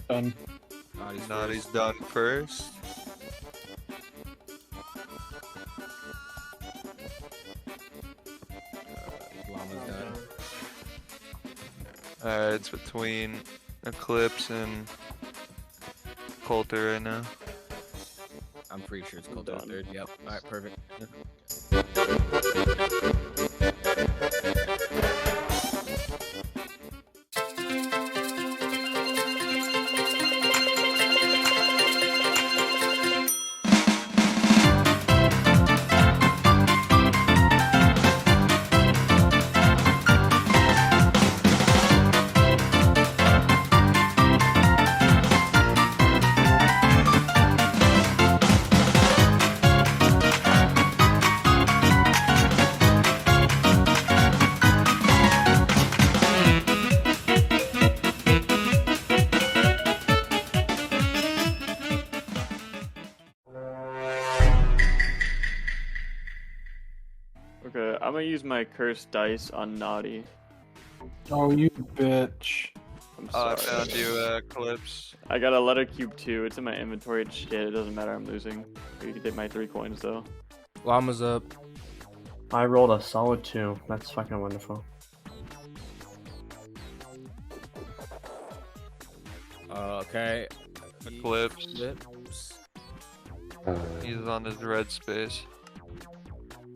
Done. Naughty's done first. Llama's done. It's between Eclipse and Coulter right now. I'm pretty sure it's called the third. Yep. Alright, perfect. Okay, I'm gonna use my cursed dice on Naughty. Oh, you bitch. I'm I sorry. found you, Eclipse. I got a letter cube 2. It's in my inventory. It's shit. It doesn't matter. I'm losing. You can take my 3 coins though. Llama's up. I rolled a solid 2. That's fucking wonderful. Okay. Eclipse. Eclipse. He's on his red space.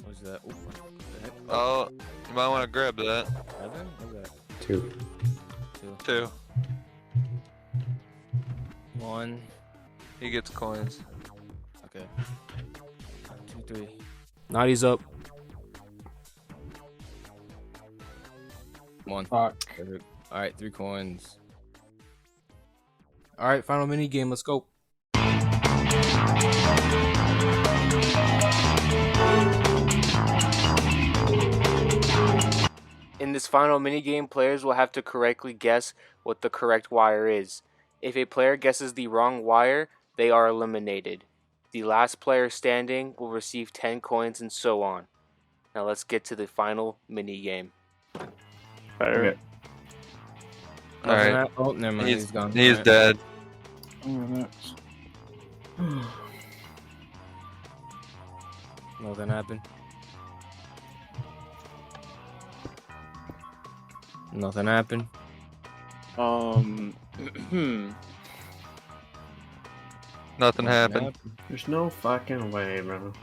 What's that? Ooh, what the heck? Oh, you might want to grab that. 7? What's that? 2. 2. 1. He gets coins. Okay. 2, 3. Naughty's up. 1. Fuck. Alright, 3 coins. Alright, final mini game. Let's go. In this final minigame, players will have to correctly guess what the correct wire is. If a player guesses the wrong wire, they are eliminated. The last player standing will receive 10 coins and so on. Now let's get to the final minigame. Fire. Alright. Oh, never mind. He's gone. He's Alright. dead. Nothing happened. Nothing happened. Nothing happened. There's no fucking way, bro.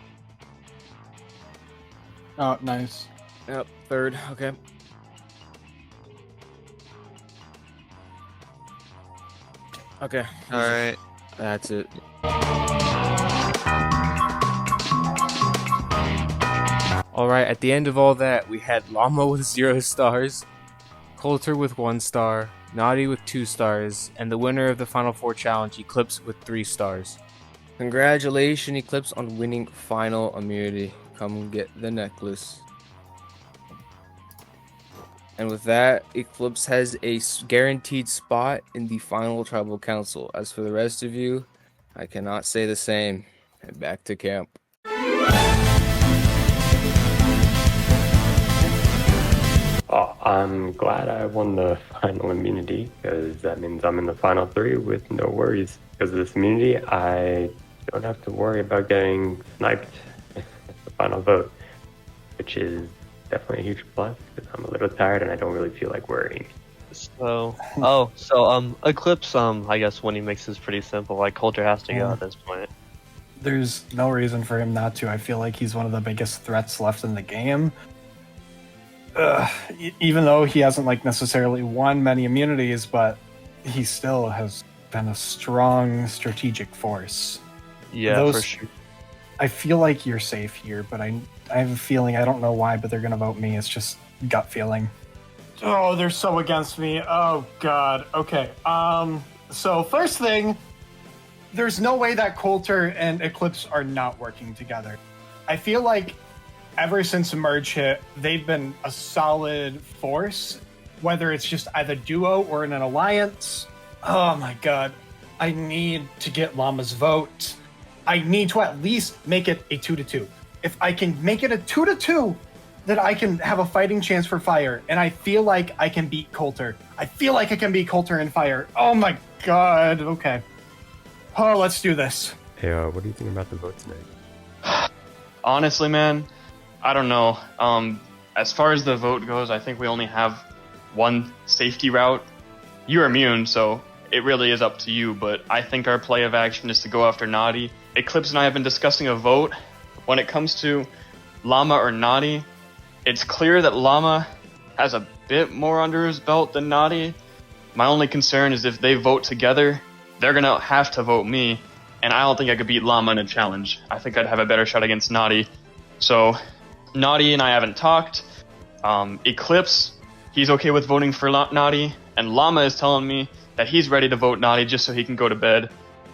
Oh, nice. Yep, 3rd. Okay. Okay. Alright. That's it. Alright, at the end of all that, we had Llama with 0 stars, Coulter with 1 star, Naughty with 2 stars, and the winner of the Final 4 challenge, Eclipse, with 3 stars. Congratulations, Eclipse, on winning final immunity. Come get the necklace. And with that, Eclipse has a guaranteed spot in the final tribal council. As for the rest of you, I cannot say the same. Head back to camp. Oh, I'm glad I won the final immunity because that means I'm in the final 3 with no worries. Because of this immunity, I don't have to worry about getting sniped at the final vote, which is definitely a huge plus because I'm a little tired and I don't really feel like worrying. Eclipse, I guess winning makes this pretty simple. Like, Coulter has to go at this point. There's no reason for him not to. I feel like he's one of the biggest threats left in the game. Even though he hasn't like necessarily won many immunities, but he still has been a strong strategic force. Yeah, for sure. I feel like you're safe here, but I have a feeling, I don't know why, but they're gonna vote me. It's just gut feeling. Oh, they're so against me. Oh god. Okay. So first thing, there's no way that Coulter and Eclipse are not working together. I feel like ever since Merge hit, they've been a solid force, whether it's just either duo or in an alliance. Oh my god. I need to get Llama's vote. I need to at least make it a 2-2. If I can make it a 2-2, then I can have a fighting chance for Fire, and I feel like I can beat Coulter. I feel like I can beat Coulter in Fire. Oh my god. Okay. Oh, let's do this. Hey, what do you think about the vote tonight? Honestly, man, I don't know. As far as the vote goes, I think we only have one safety route. You're immune, so it really is up to you, but I think our play of action is to go after Naughty. Eclipse and I have been discussing a vote. When it comes to Llama or Naughty, it's clear that Llama has a bit more under his belt than Naughty. My only concern is if they vote together, they're gonna have to vote me, and I don't think I could beat Llama in a challenge. I think I'd have a better shot against Naughty. So, Naughty and I haven't talked. Eclipse, he's okay with voting for Naughty, and Llama is telling me that he's ready to vote Naughty just so he can go to bed.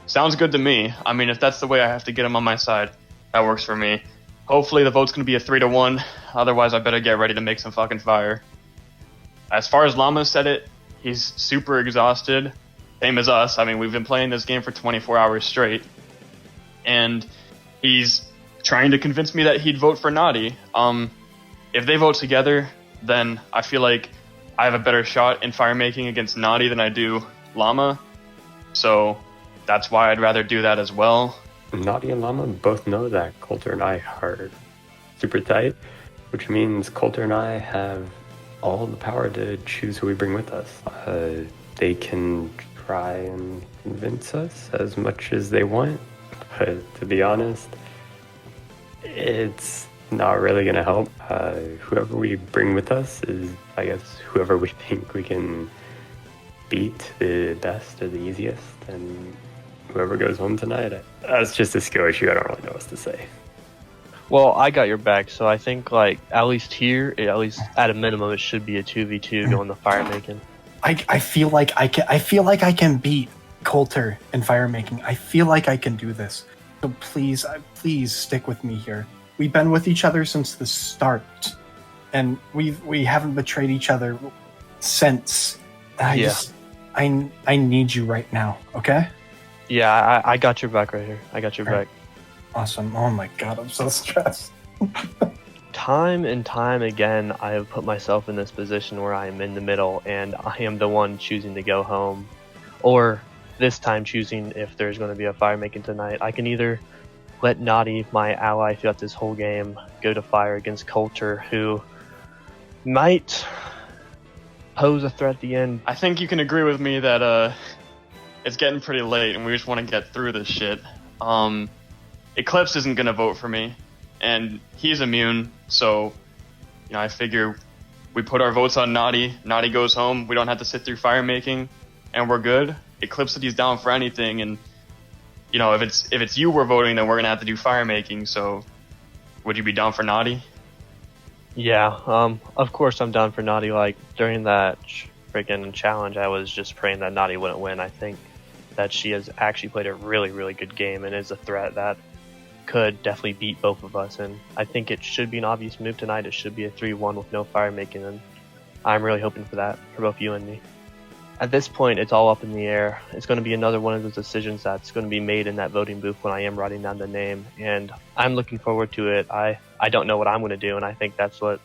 Sounds good to me. I mean, if that's the way I have to get him on my side, that works for me. Hopefully the vote's gonna be a 3-1, otherwise I better get ready to make some fucking fire. As far as Llama said it, he's super exhausted, same as us. I mean, we've been playing this game for 24 hours straight, and he's trying to convince me that he'd vote for Naughty. If they vote together, then I feel like I have a better shot in fire making against Naughty than I do Llama, so that's why I'd rather do that as well. Naughty and Llama both know that Coulter and I are super tight, which means Coulter and I have all the power to choose who we bring with us. They can try and convince us as much as they want, but to be honest, it's not really going to help. Whoever we bring with us is, I guess, whoever we think we can beat the best or the easiest, and whoever goes home tonight, that's just a skill issue. I don't really know what to say. Well, I got your back, so I think, like, at least here, at least at a minimum, it should be a 2v2 going to fire making. I feel like I can beat Coulter in fire making. I feel like I can do this. So please stick with me here. We've been with each other since the start, and we haven't betrayed each other since. I need you right now, okay? Yeah, I got your back right here. I got your back. Awesome. Oh my god, I'm so stressed. Time and time again, I have put myself in this position where I am in the middle, and I am the one choosing to go home. Or this time choosing if there's going to be a fire making tonight. I can either let Naughty, my ally throughout this whole game, go to fire against Coulter, who might pose a threat at the end. I think you can agree with me that it's getting pretty late and we just want to get through this shit. Eclipse isn't going to vote for me, and he's immune, so I figure we put our votes on Naughty. Naughty goes home, we don't have to sit through fire making, and we're good. Eclipse said he's down for anything, and if it's you we're voting, then we're going to have to do fire making, so would you be down for Naughty? Yeah, of course I'm down for Naughty. Like, during that freaking challenge, I was just praying that Naughty wouldn't win. I think that she has actually played a really, really good game and is a threat that could definitely beat both of us, and I think it should be an obvious move tonight. It should be a 3-1 with no fire making, and I'm really hoping for that for both you and me. At this point, it's all up in the air. It's going to be another one of those decisions that's going to be made in that voting booth when I am writing down the name, and I'm looking forward to it. I don't know what I'm going to do, and I think that's what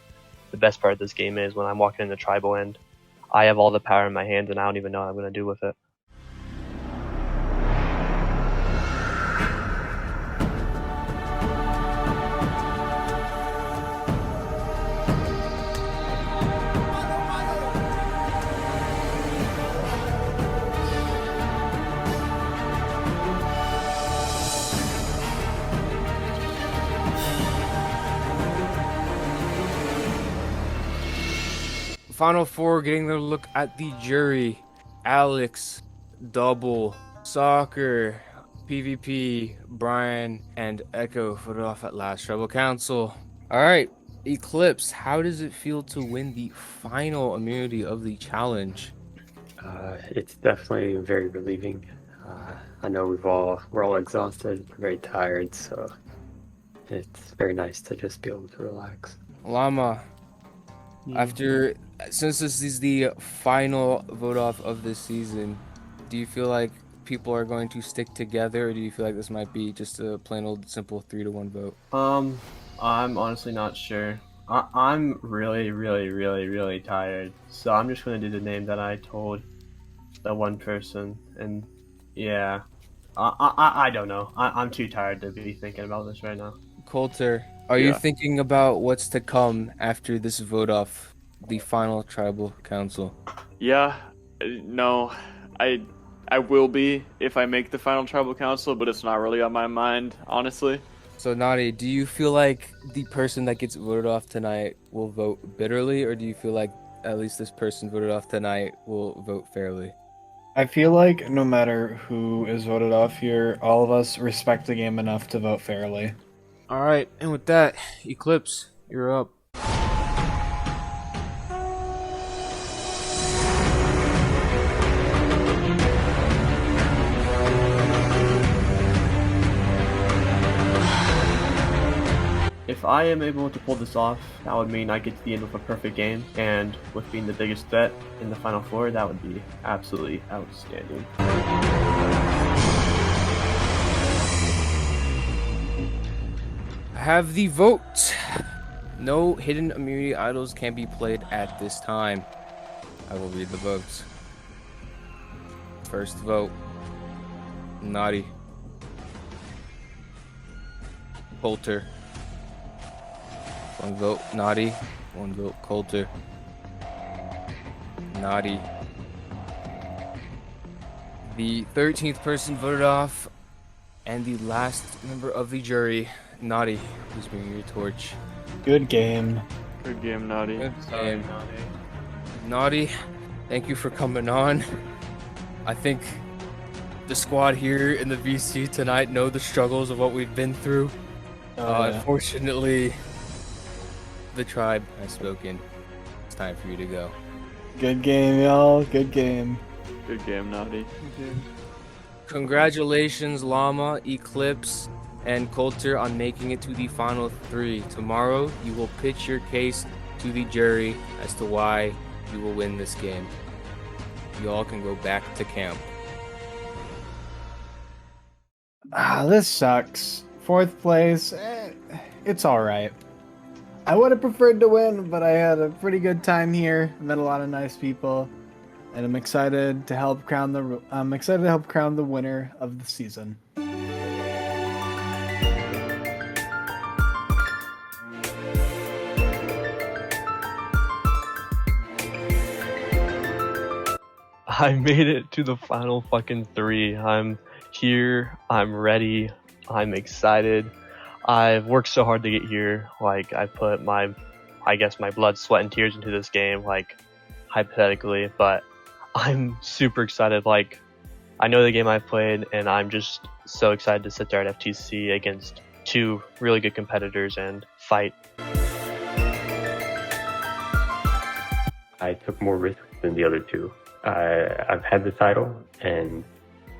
the best part of this game is. When I'm walking in the tribal end, I have all the power in my hands, and I don't even know what I'm going to do with it. Final four getting their look at the jury. Alex, Double, Soccer, PvP, Brian, and Echo voted off at last Tribal Council. Alright, Eclipse, how does it feel to win the final immunity of the challenge? It's definitely very relieving. I know we're all exhausted, very tired, so it's very nice to just be able to relax. Llama, since this is the final vote off of this season, do you feel like people are going to stick together, or do you feel like this might be just a plain old simple 3-1 vote? I'm honestly not sure. I'm really, really, really, really tired. So I'm just gonna do the name that I told the one person, and yeah, I don't know. I'm too tired to be thinking about this right now. Coulter, are you thinking about what's to come after this vote off the final tribal council? Yeah, no, I will be if I make the final tribal council, but it's not really on my mind, honestly. So Nadi, do you feel like the person that gets voted off tonight will vote bitterly, or do you feel like at least this person voted off tonight will vote fairly? I feel like no matter who is voted off here, all of us respect the game enough to vote fairly. Alright, and with that, Eclipse, you're up. If I am able to pull this off, that would mean I get to the end with a perfect game, and with being the biggest threat in the Final Four, that would be absolutely outstanding. Have the vote. No hidden immunity idols can be played at this time. I will read the votes. First vote, Naughty. Coulter. One vote, Naughty. One vote, Coulter. Naughty. The 13th person voted off, and the last member of the jury, Naughty, who's bringing your torch. Good game. Good game, Naughty. Good game. Naughty, thank you for coming on. I think the squad here in the VC tonight know the struggles of what we've been through. Unfortunately, the tribe has spoken. It's time for you to go. Good game, y'all. Good game. Good game, Naughty. Congratulations, Llama, Eclipse, and Coulter on making it to the final three. Tomorrow, you will pitch your case to the jury as to why you will win this game. You all can go back to camp. This sucks. Fourth place, it's alright. I would have preferred to win, but I had a pretty good time here. Met a lot of nice people, and I'm excited to help crown the winner of the season. I made it to the final fucking three. I'm here. I'm ready. I'm excited. I've worked so hard to get here. Like, I put my blood, sweat, and tears into this game, like, hypothetically, but I'm super excited. Like, I know the game I've played, and I'm just so excited to sit there at FTC against two really good competitors and fight. I took more risks than the other two. I've had the title, and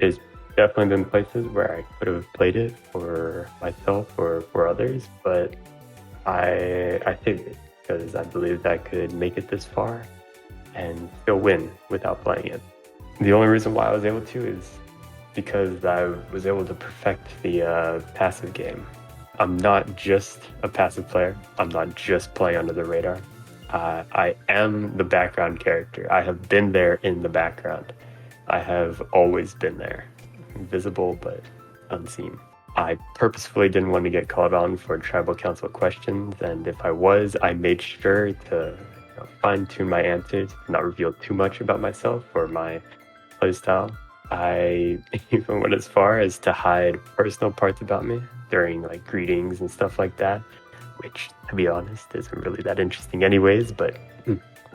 there's definitely been places where I could have played it for myself or for others, but I saved it because I believed I could make it this far and still win without playing it. The only reason why I was able to is because I was able to perfect the passive game. I'm not just a passive player. I'm not just playing under the radar. I am the background character. I have been there in the background. I have always been there. Visible but unseen. I purposefully didn't want to get called on for tribal council questions, and if I was, I made sure to fine-tune my answers, not reveal too much about myself or my playstyle. I even went as far as to hide personal parts about me during like greetings and stuff like that, which, to be honest, isn't really that interesting anyways, but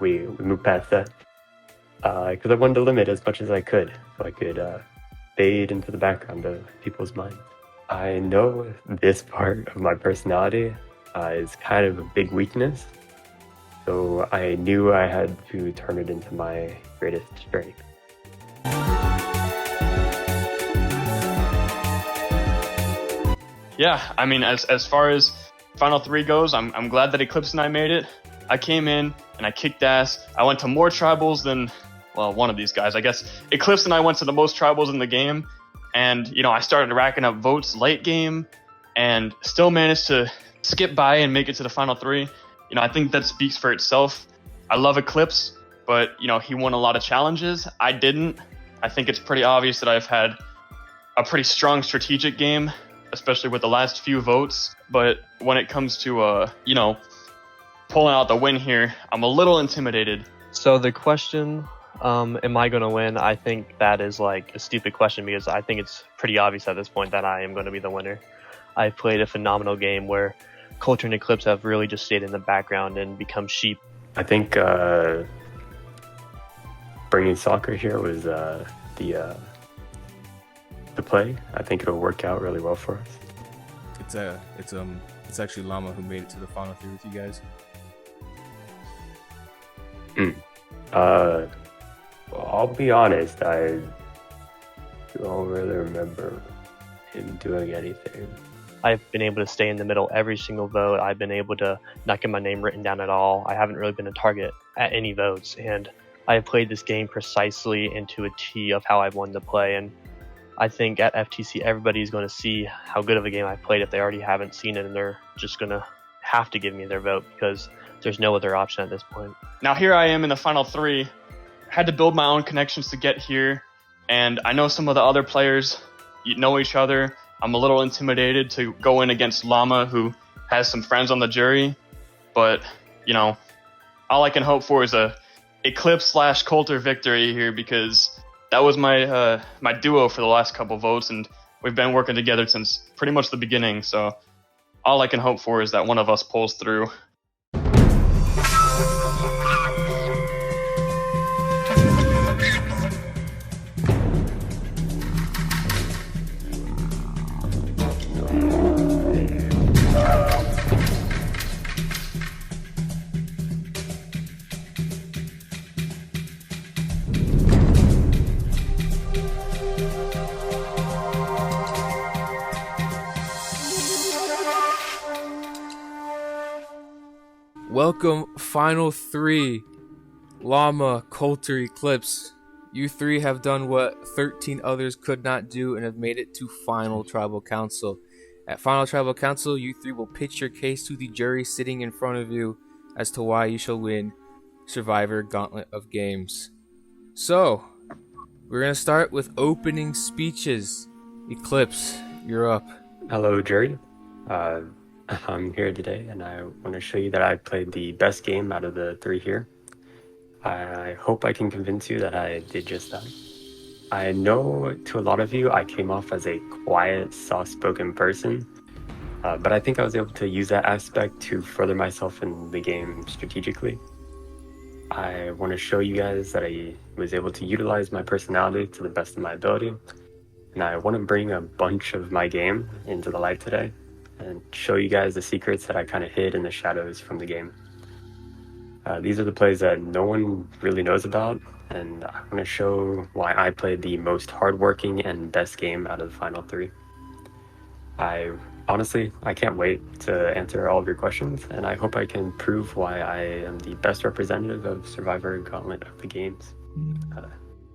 we moved past that because I wanted to limit as much as I could so I could fade into the background of people's minds. I know this part of my personality is kind of a big weakness, so I knew I had to turn it into my greatest strength. Yeah, I mean, as far as Final 3 goes, I'm glad that Eclipse and I made it. I came in and I kicked ass. I went to more tribals than, well, one of these guys. I guess Eclipse and I went to the most tribals in the game. And, you know, I started racking up votes late game and still managed to skip by and make it to the Final 3. You know, I think that speaks for itself. I love Eclipse, but, you know, he won a lot of challenges. I didn't. I think it's pretty obvious that I've had a pretty strong strategic game, especially with the last few votes. But when it comes to, you know, pulling out the win here, I'm a little intimidated. So the question, am I going to win? I think that is like a stupid question because I think it's pretty obvious at this point that I am going to be the winner. I played a phenomenal game where Culture and Eclipse have really just stayed in the background and become sheep. I think bringing soccer here was the play. I think it'll work out really well for us. It's actually Llama who made it to the Final 3 with you guys. I'll be honest, I don't really remember him doing anything. I've been able to stay in the middle every single vote. I've been able to not get my name written down at all. I haven't really been a target at any votes, and I have played this game precisely into a T of how I wanted to play. And I think at FTC, everybody's going to see how good of a game I played if they already haven't seen it, and they're just going to have to give me their vote because there's no other option at this point. Now here I am in the Final 3. Had to build my own connections to get here, and I know some of the other players know each other. I'm a little intimidated to go in against Llama, who has some friends on the jury, but, you know, all I can hope for is a Eclipse/Coulter victory here, because that was my my duo for the last couple votes, and we've been working together since pretty much the beginning, so all I can hope for is that one of us pulls through. Welcome, Final 3. Llama, Coulter, Eclipse. You three have done what 13 others could not do and have made it to Final Tribal Council. At Final Tribal Council, you three will pitch your case to the jury sitting in front of you as to why you shall win Survivor Gauntlet of Games. So, we're going to start with opening speeches. Eclipse, you're up. Hello, jury. I'm here today, and I want to show you that I played the best game out of the three here. I hope I can convince you that I did just that. I know to a lot of you, I came off as a quiet, soft-spoken person, but I think I was able to use that aspect to further myself in the game strategically. I want to show you guys that I was able to utilize my personality to the best of my ability, and I want to bring a bunch of my game into the light today and show you guys the secrets that I kind of hid in the shadows from the game. These are the plays that no one really knows about, and I want to show why I played the most hardworking and best game out of the final three. I can't wait to answer all of your questions, and I hope I can prove why I am the best representative of Survivor Gauntlet of the Games.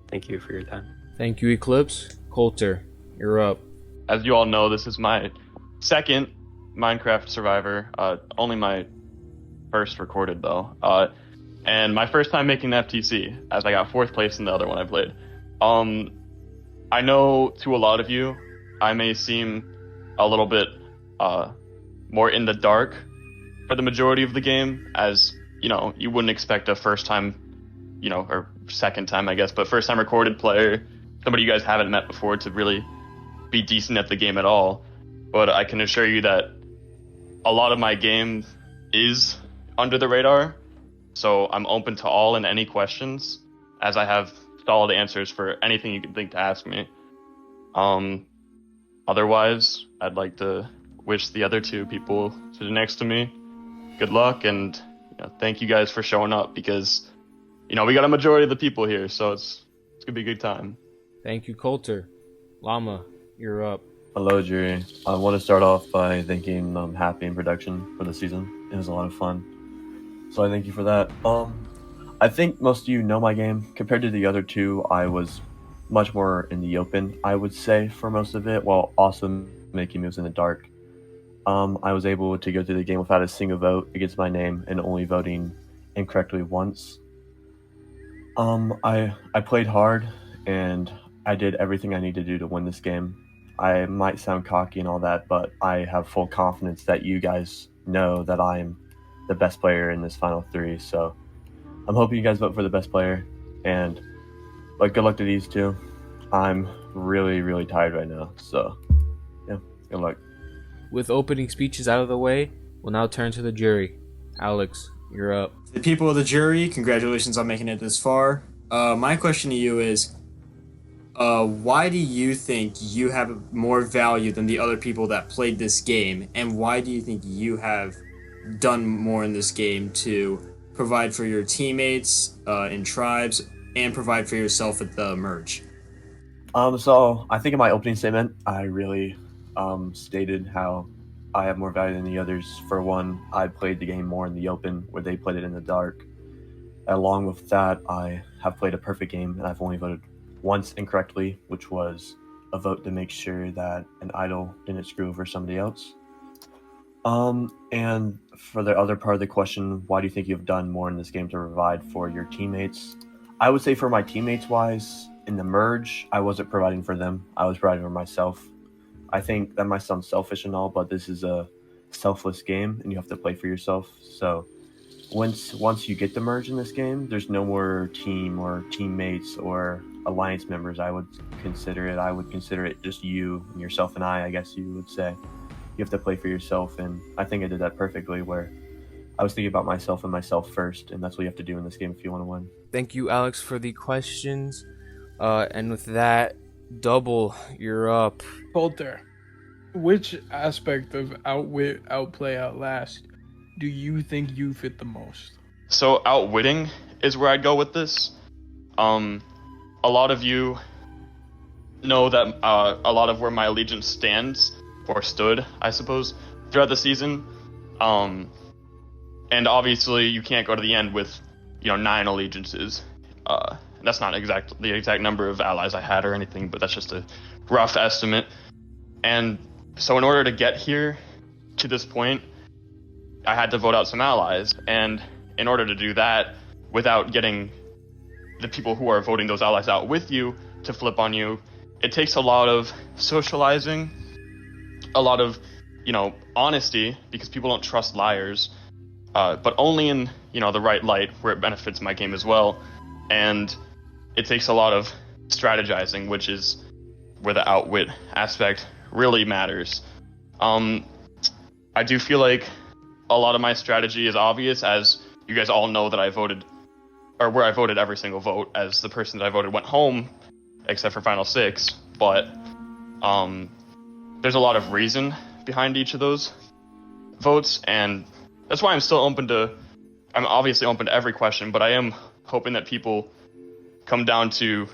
Thank you for your time. Thank you, Eclipse. Coulter, you're up. As you all know, this is my second Minecraft Survivor, only my first recorded though, and my first time making the FTC, as I got 4th place in the other one I played. I know to a lot of you, I may seem a little bit more in the dark for the majority of the game, as, you know, you wouldn't expect a first time, you know, or second time I guess, but first time recorded player, somebody you guys haven't met before, to really be decent at the game at all. But I can assure you that a lot of my game is under the radar, So I'm open to all and any questions, as I have solid answers for anything you can think to ask me. Otherwise, I'd like to wish the other two people sitting next to me good luck, and thank you guys for showing up, because we got a majority of the people here, so it's gonna be a good time. Thank you, Coulter. Llama, you're up. Hello, Jerry. I want to start off by thanking Happy in production for the season. It was a lot of fun, so I thank you for that. I think most of you know my game. Compared to the other two, I was much more in the open, I would say, for most of it, while also making moves in the dark. I was able to go through the game without a single vote against my name and only voting incorrectly once. I played hard, and I did everything I need to do to win this game. I might sound cocky and all that, but I have full confidence that you guys know that I'm the best player in this final three, so I'm hoping you guys vote for the best player, and good luck to these two. I'm really, really tired right now, so yeah, good luck. With opening speeches out of the way, we'll now turn to the jury. Alex, you're up. The people of the jury, congratulations on making it this far. My question to you is, why do you think you have more value than the other people that played this game, and why do you think you have done more in this game to provide for your teammates in tribes and provide for yourself at the merge? So I think in my opening statement, I really stated how I have more value than the others. For one, I played the game more in the open, where they played it in the dark. Along with that, I have played a perfect game, and I've only voted once incorrectly, which was a vote to make sure that an idol didn't screw over somebody else. And for the other part of the question, why do you think you've done more in this game to provide for your teammates? I would say for my teammates wise, in the merge, I wasn't providing for them. I was providing for myself. I think that might sound selfish and all, but this is a selfless game, and you have to play for yourself. So once you get the merge in this game, there's no more team or teammates or alliance members. I would consider it just you and yourself and I guess you would say. You have to play for yourself, and I think I did that perfectly, where I was thinking about myself and myself first, and that's what you have to do in this game if you want to win. Thank you, Alex, for the questions. And with that, Double, you're up. Coulter, which aspect of Outwit, Outplay, Outlast do you think you fit the most? So outwitting is where I'd go with this. A lot of you know that a lot of where my allegiance stands, or stood, I suppose, throughout the season. And obviously you can't go to the end with 9 allegiances. That's not the exact number of allies I had or anything, but that's just a rough estimate. And so in order to get here to this point, I had to vote out some allies. And in order to do that, without getting the people who are voting those allies out with you to flip on you, it takes a lot of socializing, a lot of, honesty, because people don't trust liars, but only in, the right light, where it benefits my game as well. And it takes a lot of strategizing, which is where the outwit aspect really matters. I do feel like a lot of my strategy is obvious, as you guys all know that I voted, or where I voted every single vote, as the person that I voted went home, except for Final 6. But there's a lot of reason behind each of those votes, and that's why I'm obviously open to every question, but I am hoping that people come down to,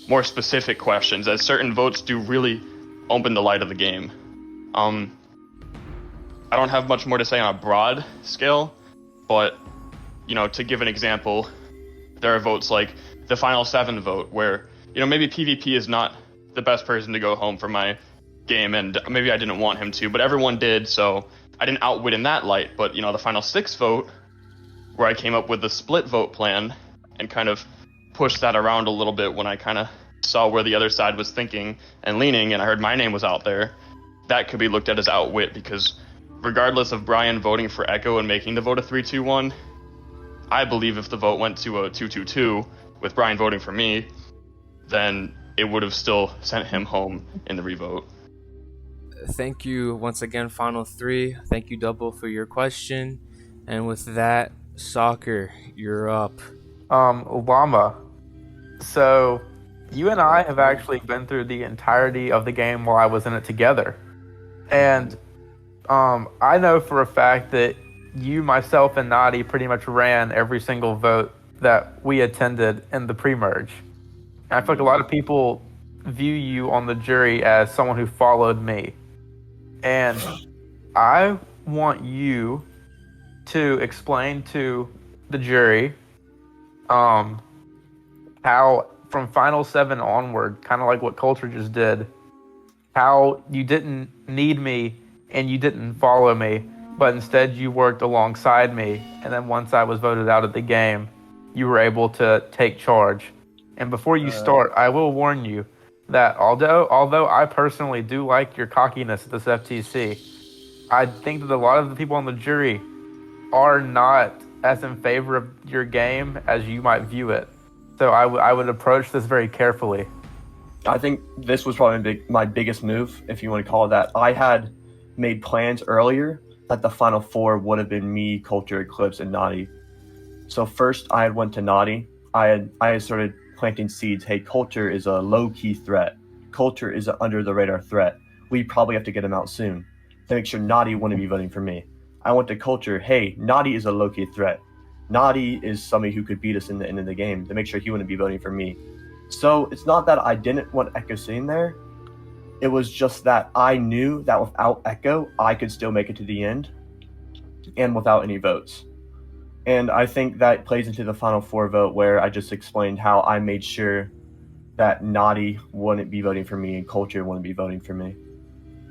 more specific questions, as certain votes do really open the light of the game. I don't have much more to say on a broad scale, but, to give an example, there are votes like the Final 7 vote, where, maybe PvP is not the best person to go home for my game, and maybe I didn't want him to, but everyone did, so I didn't outwit in that light. But, the Final 6 vote, where I came up with the split vote plan and kind of pushed that around a little bit when I kind of saw where the other side was thinking and leaning, and I heard my name was out there, that could be looked at as outwit, because regardless of Brian voting for Echo and making the vote a 3-2-1, I believe if the vote went to a 2-2-2 with Brian voting for me, then it would have still sent him home in the revote. Thank you once again, Final 3. Thank you, Double, for your question. And with that, Soccer, you're up. Llama. So, you and I have actually been through the entirety of the game while I was in it together. And I know for a fact that you, myself, and Nadi pretty much ran every single vote that we attended in the pre-merge. And I feel like a lot of people view you on the jury as someone who followed me. And I want you to explain to the jury how from Final 7 onward, kind of like what Culture just did, how you didn't need me and you didn't follow me, but instead you worked alongside me. And then once I was voted out of the game, you were able to take charge. And before you start, I will warn you that although I personally do like your cockiness at this FTC, I think that a lot of the people on the jury are not as in favor of your game as you might view it. So I would approach this very carefully. I think this was probably my biggest move, if you want to call it that. I had made plans earlier that the final 4 would have been me, Culture, Eclipse, and Naughty. So first I had went to Naughty. I had started planting seeds. Hey, Culture is a low-key threat. Culture is an under-the-radar threat. We probably have to get him out soon to make sure Naughty wouldn't be voting for me. I went to Culture. Hey, Naughty is a low-key threat. Naughty is somebody who could beat us in the end of the game to make sure he wouldn't be voting for me. So it's not that I didn't want Echo sitting there. It was just that I knew that without Echo, I could still make it to the end and without any votes. And I think that plays into the final 4 vote where I just explained how I made sure that Naughty wouldn't be voting for me and Culture wouldn't be voting for me.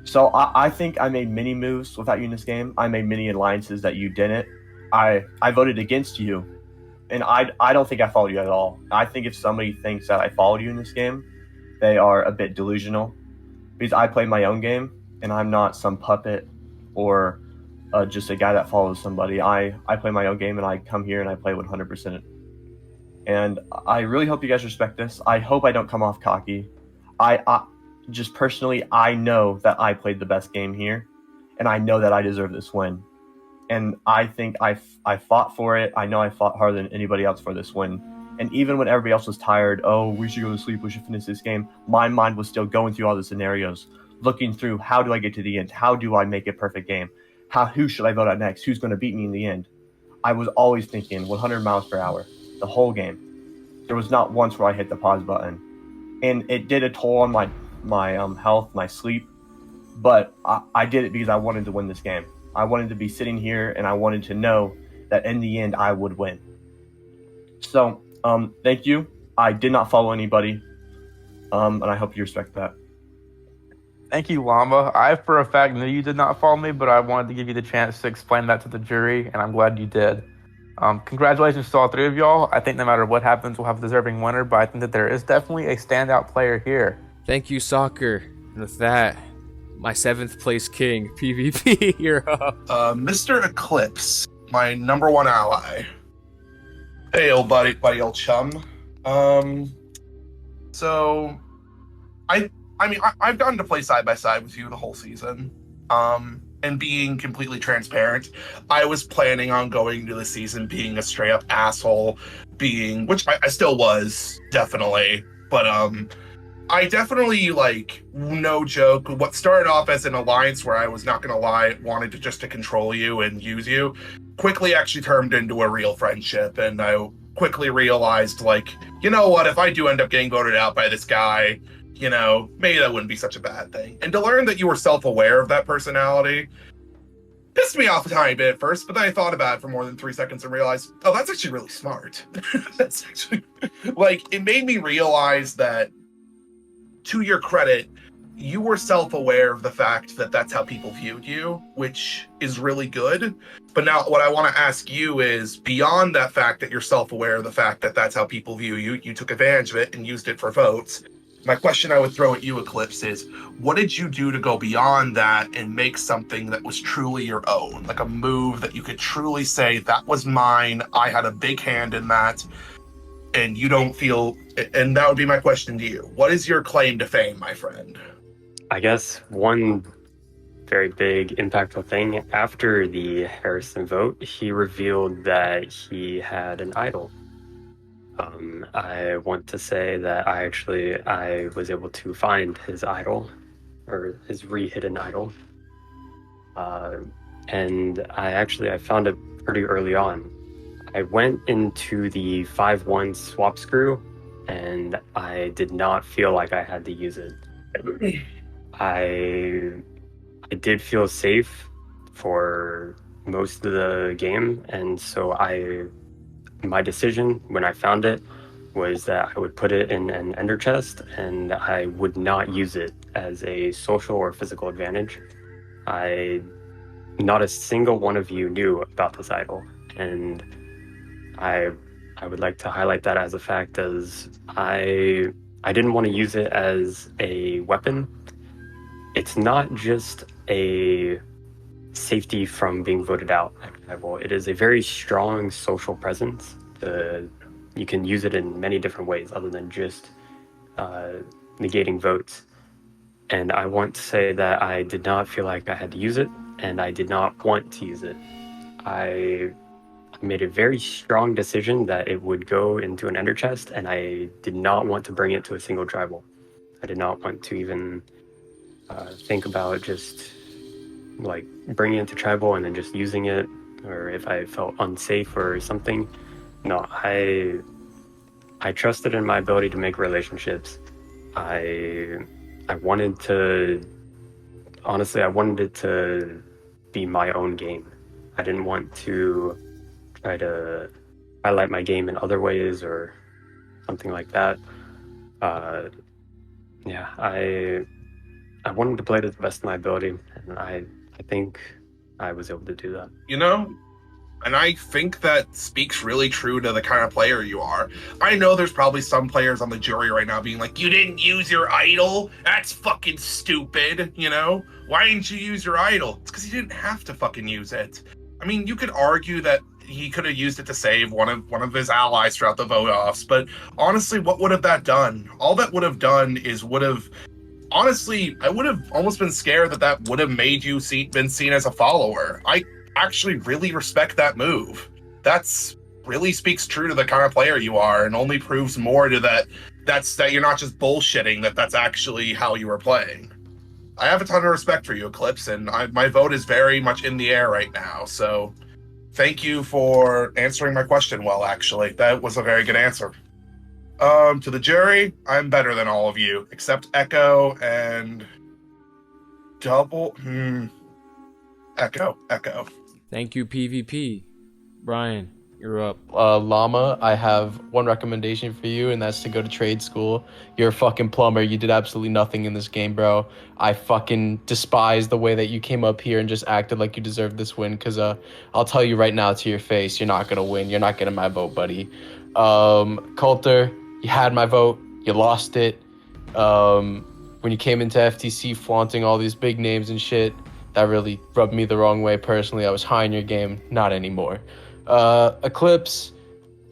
So I think I made many moves without you in this game. I made many alliances that you didn't. I voted against you, and I don't think I followed you at all. I think if somebody thinks that I followed you in this game, they are a bit delusional, because I play my own game, and I'm not some puppet or just a guy that follows somebody. I play my own game, and I come here and I play 100%. And I really hope you guys respect this. I hope I don't come off cocky. I just personally, I know that I played the best game here, and I know that I deserve this win. And I think I fought for it. I know I fought harder than anybody else for this win. And even when everybody else was tired, oh, we should go to sleep, we should finish this game, my mind was still going through all the scenarios, looking through how do I get to the end? How do I make a perfect game? Who should I vote out next? Who's going to beat me in the end? I was always thinking 100 miles per hour the whole game. There was not once where I hit the pause button. And it did a toll on my health, my sleep. But I did it because I wanted to win this game. I wanted to be sitting here, and I wanted to know that in the end I would win. So, thank you. I did not follow anybody, and I hope you respect that. Thank you, Llama. I, for a fact, knew you did not follow me, but I wanted to give you the chance to explain that to the jury, and I'm glad you did. Congratulations to all 3 of y'all. I think no matter what happens, we'll have a deserving winner, but I think that there is definitely a standout player here. Thank you, Soccer. And with that, my 7th place king, PvP, you're up. Mr. Eclipse, my number 1 ally. Hey, old buddy, old chum. So, I mean, I've gotten to play side by side with you the whole season. And being completely transparent, I was planning on going into the season being a straight up asshole, which I still was, definitely. But, I definitely, no joke, what started off as an alliance where I was not going to lie, wanted to control you and use you, quickly actually turned into a real friendship. And I quickly realized, you know what, if I do end up getting voted out by this guy, maybe that wouldn't be such a bad thing. And to learn that you were self-aware of that personality pissed me off a tiny bit at first, but then I thought about it for more than 3 seconds and realized, oh, that's actually really smart. That's actually, it made me realize that, to your credit, you were self-aware of the fact that that's how people viewed you, which is really good. But now what I want to ask you is, beyond that fact that you're self-aware of the fact that that's how people view you, you took advantage of it and used it for votes. My question I would throw at you, Eclipse, is what did you do to go beyond that and make something that was truly your own? Like a move that you could truly say, that was mine, I had a big hand in that, and you don't feel... And that would be my question to you. What is your claim to fame, my friend? I guess one very big, impactful thing. After the Harrison vote, he revealed that he had an idol. I want to say that I was able to find his idol, or his re-hidden idol. And I found it pretty early on. I went into the 5-1 swap screw, and I did not feel like I had to use it. I did feel safe for most of the game, and so my decision when I found it was that I would put it in an ender chest, and I would not use it as a social or physical advantage. Not a single one of you knew about this idol, and I would like to highlight that as a fact, as I didn't want to use it as a weapon. It's not just a safety from being voted out at tribal. It is a very strong social presence. You can use it in many different ways other than just negating votes. And I want to say that I did not feel like I had to use it, and I did not want to use it. I made a very strong decision that it would go into an ender chest, and I did not want to bring it to a single tribal. I did not want to even think about just like bringing it to tribal and then just using it, or if I felt unsafe or something. No, I trusted in my ability to make relationships. I wanted it to be my own game. I didn't want to try to highlight my game in other ways or something like that. Yeah, I wanted to play to the best of my ability, and I think I was able to do that. You know, and I think that speaks really true to the kind of player you are. I know there's probably some players on the jury right now being like, you didn't use your idol? That's fucking stupid, you know? Why didn't you use your idol? It's because you didn't have to fucking use it. I mean, you could argue that he could have used it to save one of his allies throughout the vote-offs, but honestly, what would have that done? All that would have done is honestly, I would have almost been scared that would have made you been seen as a follower. I actually really respect that move. That's really speaks true to the kind of player you are, and only proves more to that you're not just bullshitting, that's actually how you were playing. I have a ton of respect for you, Eclipse, and my vote is very much in the air right now, so thank you for answering my question well, actually. That was a very good answer. To the jury, I'm better than all of you, except Echo and Echo. Thank you, PvP. Brian, you're up. Llama, I have one recommendation for you, and that's to go to trade school. You're a fucking plumber. You did absolutely nothing in this game, bro. I fucking despise the way that you came up here and just acted like you deserved this win, because I'll tell you right now to your face, you're not going to win. You're not getting my vote, buddy. Coulter, you had my vote. You lost it. When you came into FTC flaunting all these big names and shit, that really rubbed me the wrong way personally. I was high in your game. Not anymore. Eclipse,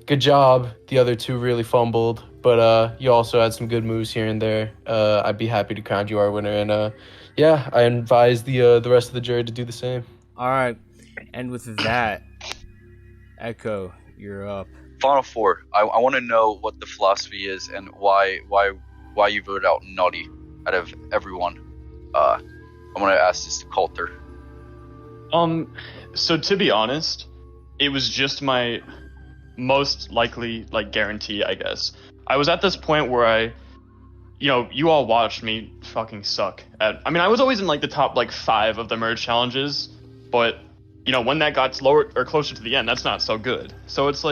good job. The other two really fumbled, but you also had some good moves here and there. I'd be happy to crown you our winner, and yeah, I advise the rest of the jury to do the same. All right, and with that, Echo, you're up. Final four. I want to know what the philosophy is and why you voted out Naughty out of everyone. I want to ask this to Coulter. So to be honest, it was just my most likely guarantee, I guess. I was at this point where you all watched me fucking suck at. I mean, I was always in the top 5 of the merge challenges, but when that got lower or closer to the end, that's not so good. So it's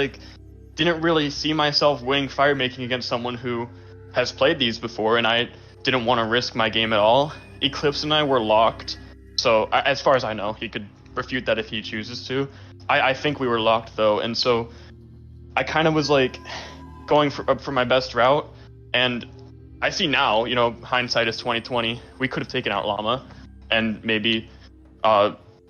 didn't really see myself winning fire making against someone who has played these before, and I didn't want to risk my game at all. Eclipse and I were locked, so as far as I know, he could refute that if he chooses to. I think we were locked though, and so I kind of was going for my best route, and I see now, hindsight is 2020. We could have taken out Llama, and maybe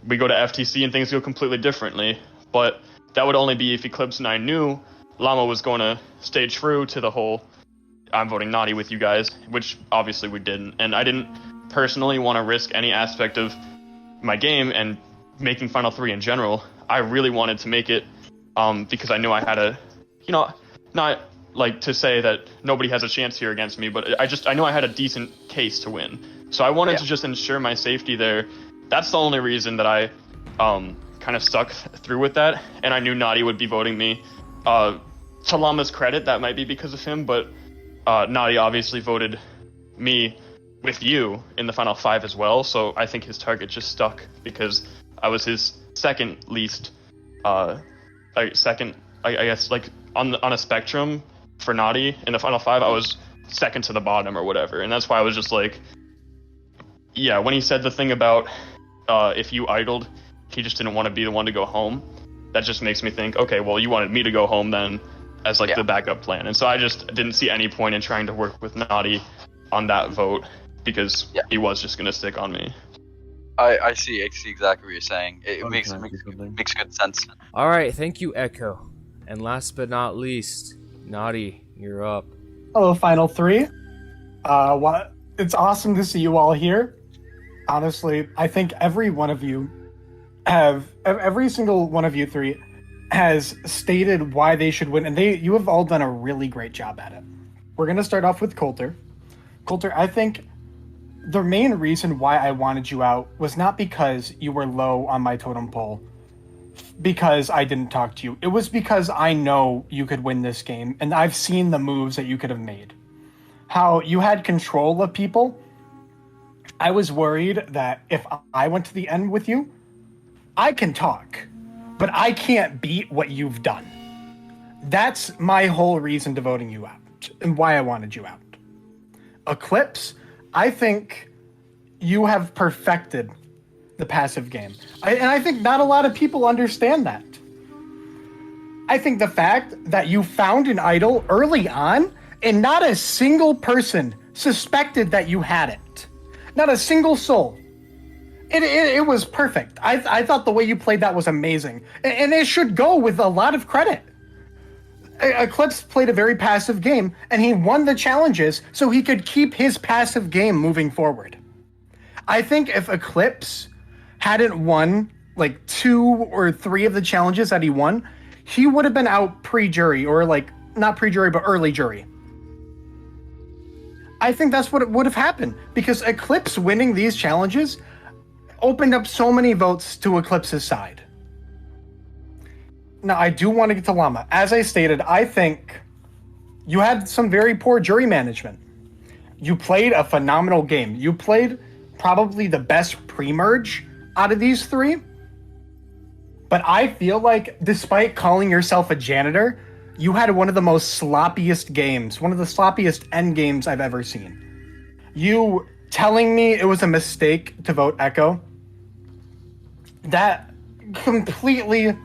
we go to FTC and things go completely differently, but that would only be if Eclipse and I knew Llama was going to stay true to the whole I'm voting Naughty with you guys, which obviously we didn't, and I didn't personally want to risk any aspect of my game and making Final 3 in general, I really wanted to make it because I knew I had a, not like to say that nobody has a chance here against me, but I know I had a decent case to win. So I wanted to just ensure my safety there. That's the only reason that I kind of stuck through with that, and I knew Naughty would be voting me. To Llama's credit, that might be because of him, but Naughty obviously voted me with you in the Final 5 as well, so I think his target just stuck because I was his second least, I guess, like, on a spectrum for Naughty in the Final 5, I was second to the bottom or whatever, and that's why I was just like, yeah, when he said the thing about if you idled, he just didn't want to be the one to go home, that just makes me think, okay, well, you wanted me to go home then as, like, the backup plan, and so I just didn't see any point in trying to work with Naughty on that vote, because he was just going to stick on me. I see exactly what you're saying. It makes good sense. All right, thank you, Echo. And last but not least, Naughty, you're up. Hello, Final 3. It's awesome to see you all here. Honestly, I think every single one of you three has stated why they should win, and you have all done a really great job at it. We're going to start off with Coulter. Coulter, I think the main reason why I wanted you out was not because you were low on my totem pole, because I didn't talk to you. It was because I know you could win this game, and I've seen the moves that you could have made. How you had control of people. I was worried that if I went to the end with you, I can talk, but I can't beat what you've done. That's my whole reason to voting you out, and why I wanted you out. Eclipse, I think you have perfected the passive game. And I think not a lot of people understand that. I think the fact that you found an idol early on and not a single person suspected that you had it. Not a single soul. It was perfect. I thought the way you played that was amazing. And it should go with a lot of credit. Eclipse played a very passive game, and he won the challenges so he could keep his passive game moving forward. I think if Eclipse hadn't won like 2 or 3 of the challenges that he won, he would have been out pre-jury, or like not pre-jury but early jury. I think that's what would have happened, because Eclipse winning these challenges opened up so many votes to Eclipse's side. Now, I do want to get to Llama. As I stated, I think you had some very poor jury management. You played a phenomenal game. You played probably the best pre-merge out of these 3. But I feel like, despite calling yourself a janitor, you had one of the most sloppiest games, one of the sloppiest end games I've ever seen. You telling me it was a mistake to vote Echo, that completely...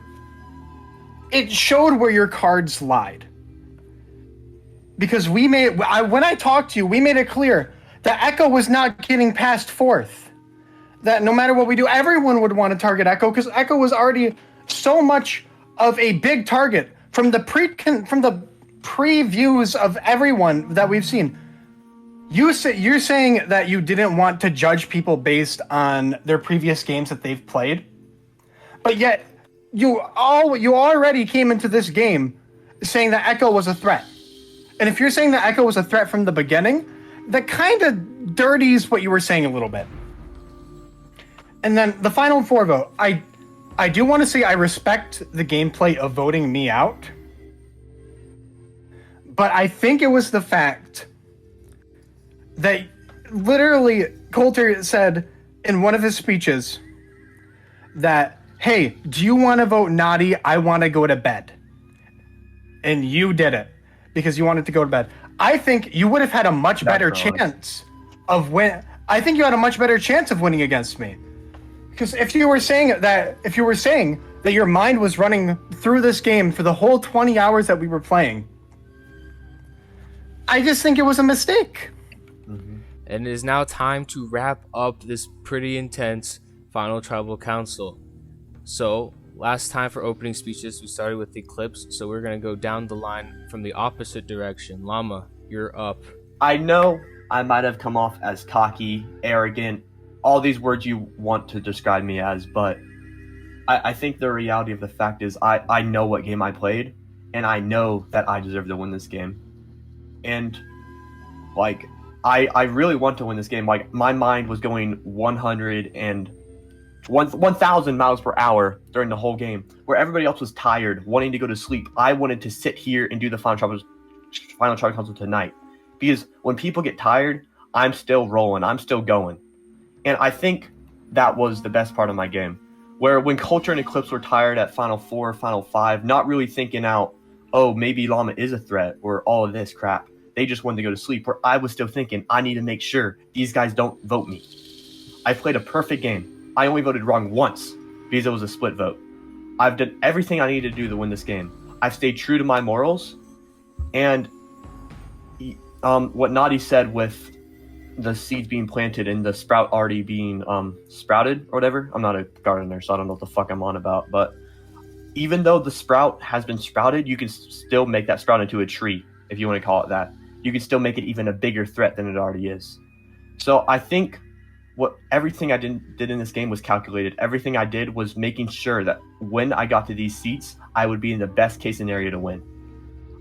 It showed where your cards lied. Because when I talked to you, we made it clear that Echo was not getting past 4th. That no matter what we do, everyone would want to target Echo, because Echo was already so much of a big target from the previews of everyone that we've seen. You're saying that you didn't want to judge people based on their previous games that they've played, but yet you already came into this game saying that Echo was a threat. And if you're saying that Echo was a threat from the beginning, that kind of dirties what you were saying a little bit. And then the final 4 vote. I do want to say I respect the gameplay of voting me out. But I think it was the fact that literally Coulter said in one of his speeches that, hey, do you want to vote Naughty? I want to go to bed. And you did it because you wanted to go to bed. I think you would have had a much better chance of win. I think you had a much better chance of winning against me. Because if you were saying that your mind was running through this game for the whole 20 hours that we were playing, I just think it was a mistake. And it is now time to wrap up this pretty intense final tribal council. So, last time for opening speeches, we started with Eclipse, so we're going to go down the line from the opposite direction. Llama, you're up. I know I might have come off as cocky, arrogant, all these words you want to describe me as, but I think the reality of the fact is I know what game I played, and I know that I deserve to win this game. And, like, I really want to win this game. Like, my mind was going 1,000 miles per hour during the whole game, where everybody else was tired, wanting to go to sleep. I wanted to sit here and do the final tribal council tonight, because when people get tired, I'm still rolling, I'm still going. And I think that was the best part of my game, where when Culture and Eclipse were tired at Final 4, Final 5, not really thinking out, oh, maybe Llama is a threat, or all of this crap. They just wanted to go to sleep, where I was still thinking, I need to make sure these guys don't vote me. I played a perfect game. I only voted wrong once, because it was a split vote. I've done everything I needed to do to win this game. I've stayed true to my morals, and what Nadi said with the seeds being planted and the sprout already being sprouted or whatever. I'm not a gardener, so I don't know what the fuck I'm on about. But even though the sprout has been sprouted, you can still make that sprout into a tree, if you want to call it that. You can still make it even a bigger threat than it already is. So I think everything I did in this game was calculated. Everything I did was making sure that when I got to these seats, I would be in the best case scenario to win.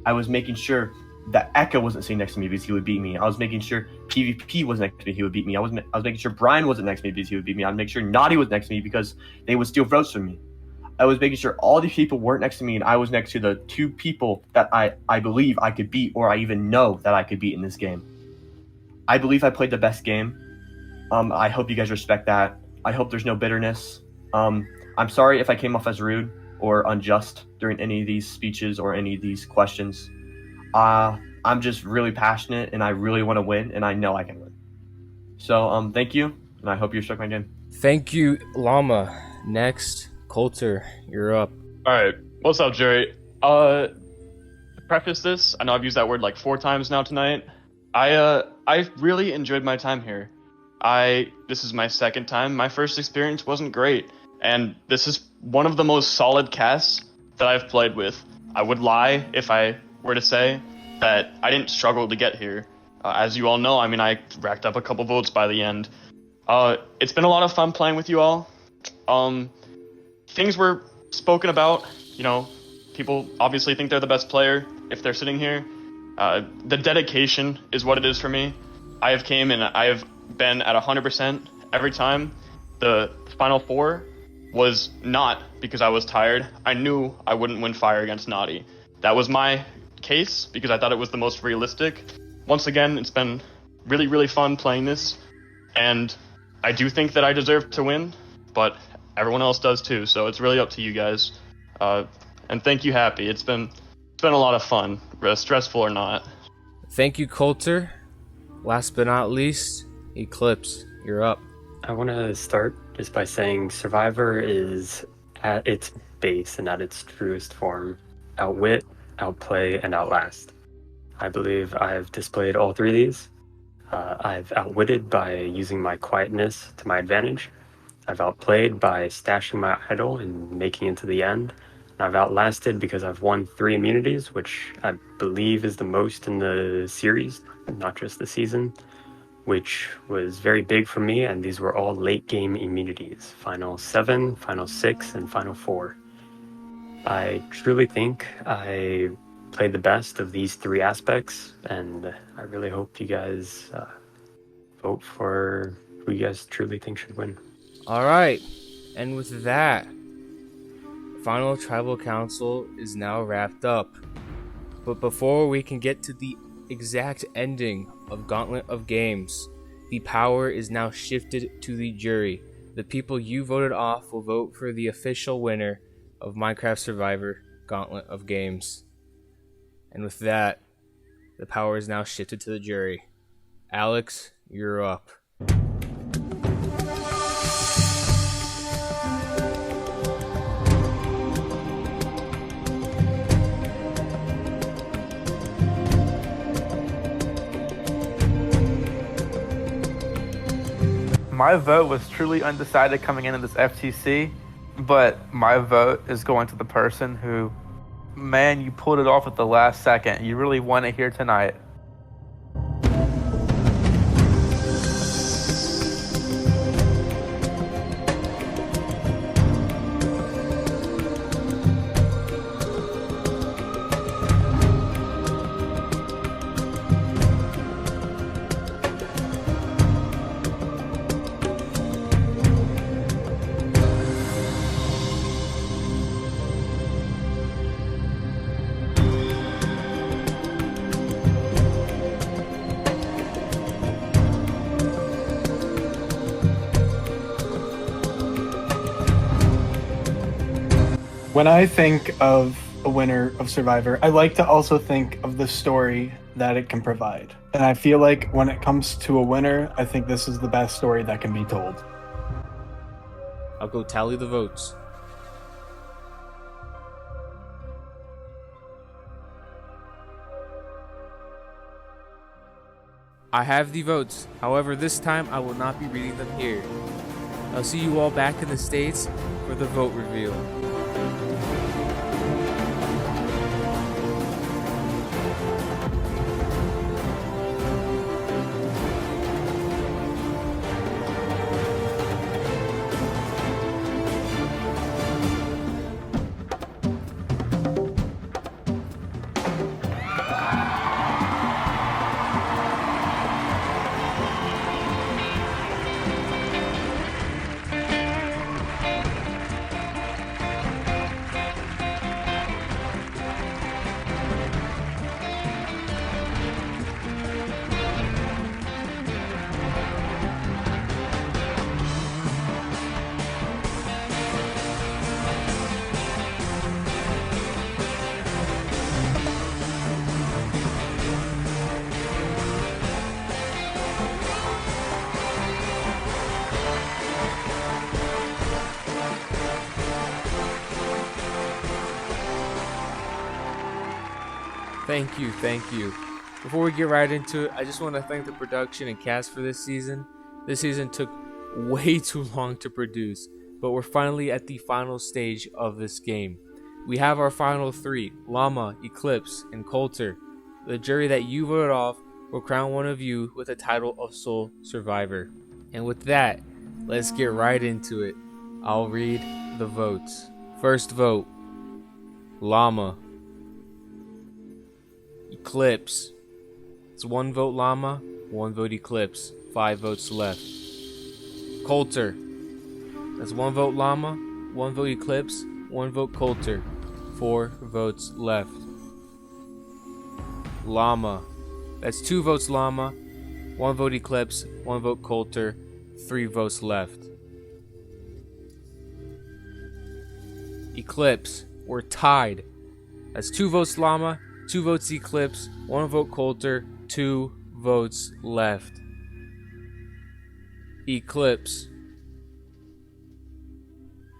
I was making sure that Echo wasn't sitting next to me because he would beat me. I was making sure PvP wasn't next to me, he would beat me. I was making sure Brian wasn't next to me because he would beat me. I'd make sure Naughty was next to me because they would steal votes from me. I was making sure all these people weren't next to me, and I was next to the 2 people that I believe I could beat, or I even know that I could beat in this game. I believe I played the best game. I hope you guys respect that. I hope there's no bitterness. I'm sorry if I came off as rude or unjust during any of these speeches or any of these questions. I'm just really passionate, and I really want to win, and I know I can win. So, thank you, and I hope you respect my game. Thank you, Llama. Next, Coulter, you're up. Alright, what's up, Jerry? To preface this, I know I've used that word like 4 times now tonight. I really enjoyed my time here. This is my 2nd time. My first experience wasn't great, and this is one of the most solid casts that I've played with. I would lie if I were to say that I didn't struggle to get here. As you all know, I mean, I racked up a couple votes by the end. It's been a lot of fun playing with you all. Things were spoken about, you know, people obviously think they're the best player if they're sitting here. The dedication is what it is for me. I have came and I have been at 100% every time. The Final 4 was not because I was tired. I knew I wouldn't win fire against Naughty. That was my case because I thought it was the most realistic. Once again, it's been really, really fun playing this, and I do think that I deserve to win, but everyone else does too, so it's really up to you guys. And thank you, Happy. It's been a lot of fun, stressful or not. Thank you, Coulter. Last but not least, Eclipse, you're up. I want to start just by saying Survivor is at its base and at its truest form Outwit, Outplay, and Outlast. I believe I've displayed all 3 of these. I've outwitted by using my quietness to my advantage. I've outplayed by stashing my idol and making it to the end. And I've outlasted because I've won 3 immunities, which I believe is the most in the series, not just the season, which was very big for me, and these were all late game immunities. Final 7, Final 6, and Final 4. I truly think I played the best of these 3 aspects, and I really hope you guys vote for who you guys truly think should win. Alright, and with that, Final Tribal Council is now wrapped up. But before we can get to the exact ending of Gauntlet of Games, the power is now shifted to the jury. The people you voted off will vote for the official winner of Minecraft Survivor Gauntlet of Games. And with that, the power is now shifted to the jury. Alex, you're up. My vote was truly undecided coming into this FTC, but my vote is going to the person who, man, you pulled it off at the last second. You really won it here tonight. when I think of a winner of Survivor, I like to also think of the story that it can provide. And I feel like when it comes to a winner, I think this is the best story that can be told. I'll go tally the votes. I have the votes. However, this time I will not be reading them here. I'll see you all back in the States for the vote reveal. Thank you. Before we get right into it, I just want to thank the production and cast for this season. This season took way too long to produce, but we're finally at the final stage of this game. We have our final three, Llama, Eclipse, and Coulter. The jury that you voted off will crown one of you with the title of Sole Survivor. And with that, let's get right into it. I'll read the votes. First vote, Llama. Eclipse. It's 1 vote Llama, 1 vote Eclipse, 5 votes left. Coulter. That's 1 vote Llama, 1 vote Eclipse, 1 vote Coulter, 4 votes left. Llama. That's 2 votes Llama, 1 vote Eclipse, 1 vote Coulter, 3 votes left. Eclipse. We're tied. That's 2 votes Llama, 2 votes Eclipse, 1 vote Coulter, 2 votes left. Eclipse.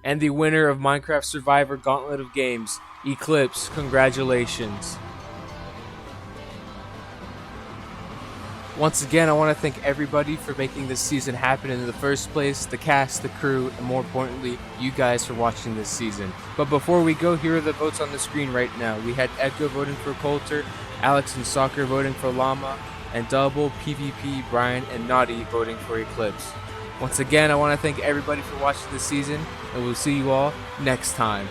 And the winner of Minecraft Survivor Gauntlet of Games, Eclipse, congratulations. Once again, I want to thank everybody for making this season happen in the first place, the cast, the crew, and more importantly, you guys for watching this season. But before we go, here are the votes on the screen right now. We had Echo voting for Coulter, Alex and Soccer voting for Llama, and Double, PvP, Brian, and Naughty voting for Eclipse. Once again, I want to thank everybody for watching this season, and we'll see you all next time.